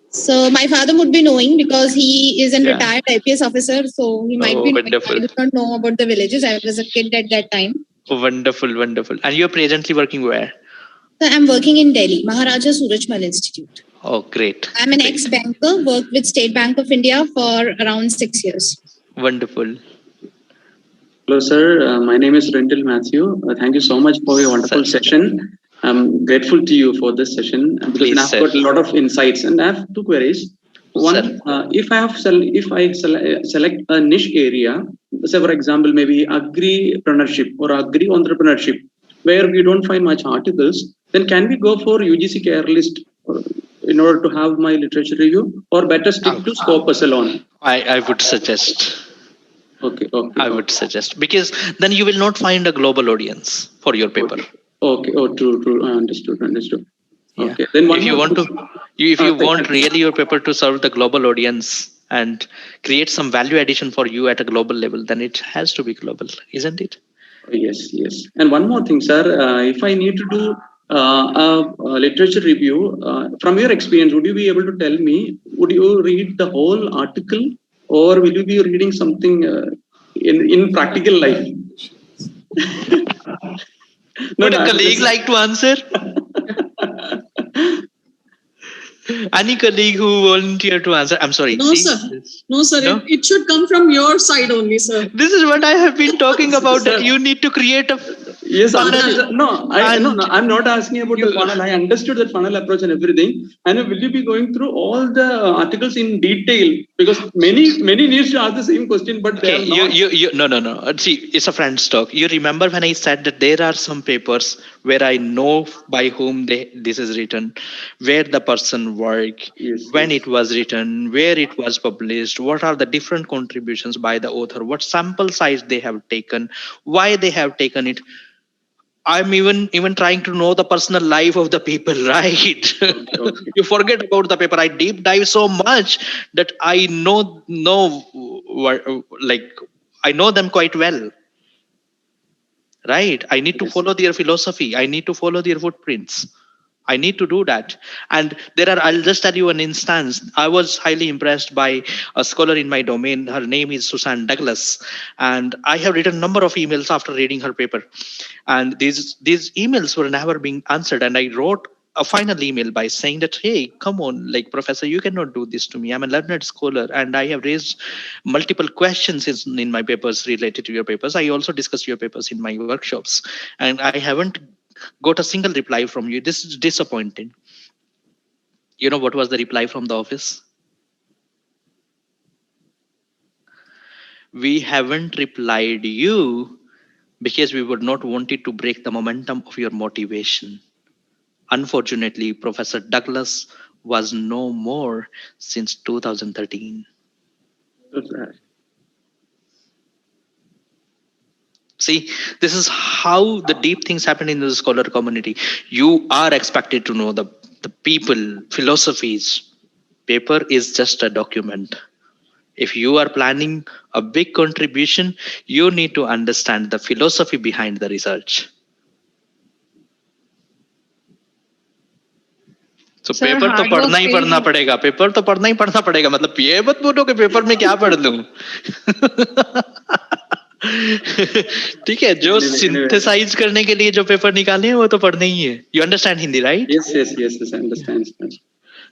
So my father would be knowing because he is a retired IPS officer. So he might be knowing. Wonderful. I do not know about the villages. I was a kid at that time. Wonderful. And you're presently working where? So I'm working in Delhi, Maharaja Surajmal Institute. Oh, great. I'm an ex-banker, worked with State Bank of India for around 6 years. Wonderful. Hello, sir. My name is Rendell Matthew. Thank you so much for your wonderful session. I'm grateful to you for this session because I've got a lot of insights, and I have two queries. One, if I select a niche area, say for example, maybe agri-preneurship or agri-entrepreneurship, where we don't find much articles, then can we go for UGC care list in order to have my literature review, or better stick to Scopus alone? I would suggest. Okay. I would suggest, because then you will not find a global audience for your paper. Okay. Oh, true. Understood. Yeah. Okay. Then if you want really your paper to serve the global audience and create some value addition for you at a global level, then it has to be global, isn't it? Yes. And one more thing, sir. If I need to do a literature review, from your experience, would you be able to tell me, would you read the whole article, or will you be reading something in practical life? Would a colleague like to answer? Any colleague who volunteered to answer? I'm sorry. No, sir. No, sir. No? It should come from your side only, sir. This is what I have been talking about, that you need to create a Yes, funnel. no, I'm not asking about the funnel. I understood that funnel approach and everything. And will you be going through all the articles in detail? Because many needs to ask the same question, but okay, no. See, it's a friend's talk. You remember when I said that there are some papers where I know by whom this is written, where the person worked, when it was written, where it was published, what are the different contributions by the author, what sample size they have taken, why they have taken it. I'm even trying to know the personal life of the people, right? Okay. You forget about the paper. I deep dive so much that I know I know them quite well, right? I need to follow their philosophy. I need to follow their footprints. I need to do that. And I'll just tell you an instance. I was highly impressed by a scholar in my domain. Her name is Susan Douglas. And I have written a number of emails after reading her paper. And these emails were never being answered. And I wrote a final email by saying that, hey, come on, like, Professor, you cannot do this to me. I'm a learned scholar and I have raised multiple questions in my papers related to your papers. I also discuss your papers in my workshops. And I haven't got a single reply from you. This is disappointing. You know what was the reply from the office? We haven't replied you because we would not want it to break the momentum of your motivation. Unfortunately, Professor Douglas was no more since 2013. See, this is how the deep things happen in the scholar community. You are expected to know the people, philosophies. Paper is just a document. If you are planning a big contribution, you need to understand the philosophy behind the research. So Sir, paper तो पढ़ना ही पढ़ना पड़ेगा. Paper तो पढ़ना ही पढ़ना पड़ेगा. मतलब ये मत बोलो कि पेपर में क्या पढ़ लूं. ठीक है, जो सिंथेसाइज करने के लिए जो पेपर निकाले हैं वो तो पढ़ने ही है. You understand Hindi, right? Yes, I understand.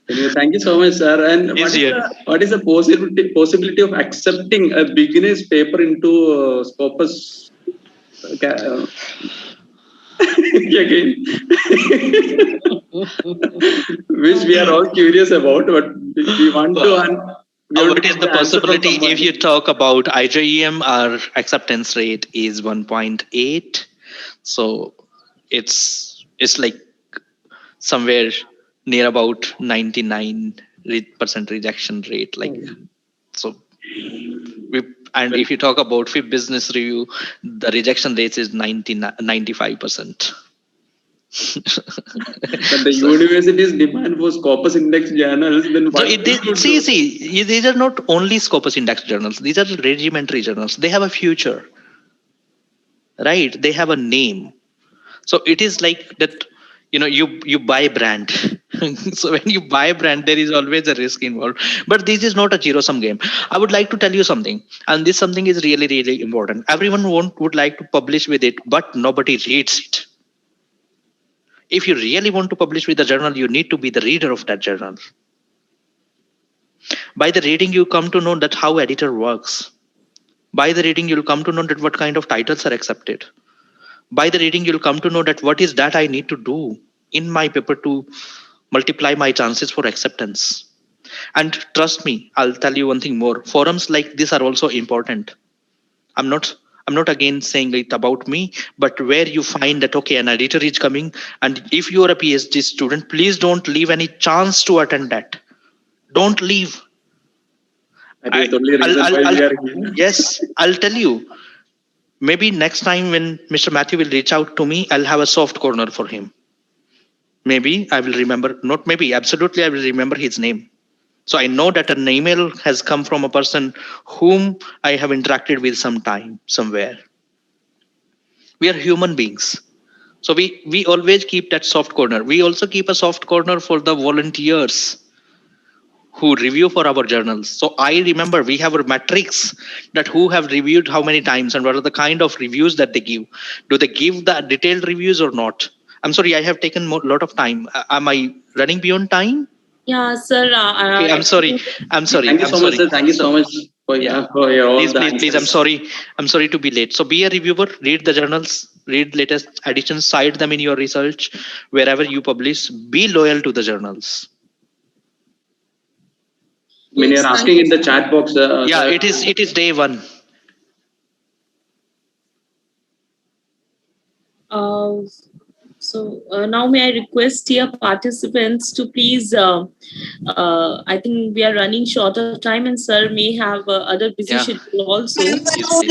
Anyway, thank you so much, sir. And what is the possibility of accepting a beginner's paper into Scopus? Again, which we are all curious about, but we want to. What is the possibility if you talk about IJEM? Our acceptance rate is 1.8, so it's like somewhere near about 99% rejection rate. Like so, and if you talk about FIB Business Review, the rejection rate is 95%. But the university's demand for Scopus Index journals, then see, these are not only Scopus Index journals. These are regimentary journals. They have a future, right? They have a name. So it is like that. You buy brand. So when you buy brand, there is always a risk involved. But this is not a zero-sum game. I would like to tell you something, and this something is really, really important. Everyone would like to publish with it, but nobody reads it. If you really want to publish with a journal, you need to be the reader of that journal. By the reading, you come to know that how editor works. By the reading, you'll come to know that what kind of titles are accepted. By the reading, you'll come to know that what is that I need to do in my paper to multiply my chances for acceptance. And trust me, I'll tell you one thing more. Forums like this are also important. I'm not again saying it about me, but where you find that, okay, an editor is coming, and if you are a PhD student, please don't leave any chance to attend that. Don't leave. Yes, I'll tell you. Maybe next time when Mr. Matthew will reach out to me, I'll have a soft corner for him. Maybe I will remember, not maybe, absolutely I will remember his name. So I know that an email has come from a person whom I have interacted with sometime, somewhere. We are human beings. So we always keep that soft corner. We also keep a soft corner for the volunteers who review for our journals. So I remember we have a matrix that who have reviewed how many times and what are the kind of reviews that they give. Do they give the detailed reviews or not? I'm sorry, I have taken a lot of time. Am I running beyond time? Yeah, sir. Okay, I'm sorry. Thank you so much, sir. Thank you so much for your all please, the please. I'm sorry to be late. So be a reviewer. Read the journals. Read latest editions. Cite them in your research wherever you publish. Be loyal to the journals. When you're asking in the chat box, yeah, it is day one. So now may I request here participants to please, I think we are running short of time and sir may have other busy schedule also.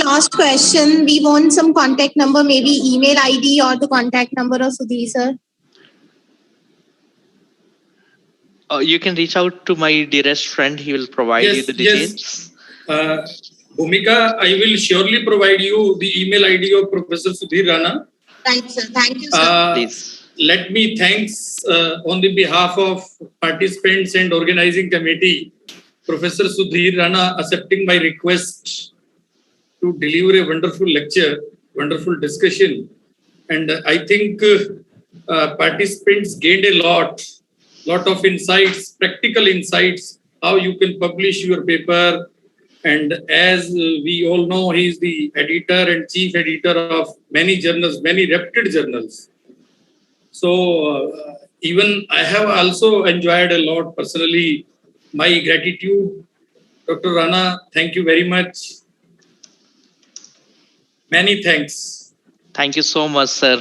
Last question. We want some contact number, maybe email ID or the contact number of Sudhir sir. You can reach out to my dearest friend. He will provide you the details. Yes. Bhumika, I will surely provide you the email ID of Professor Sudhir Rana. Right, sir. Thank you, sir. Please. Let me thanks on the behalf of participants and organizing committee, Professor Sudhir Rana accepting my request to deliver a wonderful lecture, wonderful discussion. And I think participants gained a lot of insights, practical insights, how you can publish your paper. And as we all know, he is the editor and chief editor of many journals, many reputed journals. So even I have also enjoyed a lot personally. My gratitude, Dr. Rana, thank you very much. Many thanks. Thank you so much, sir.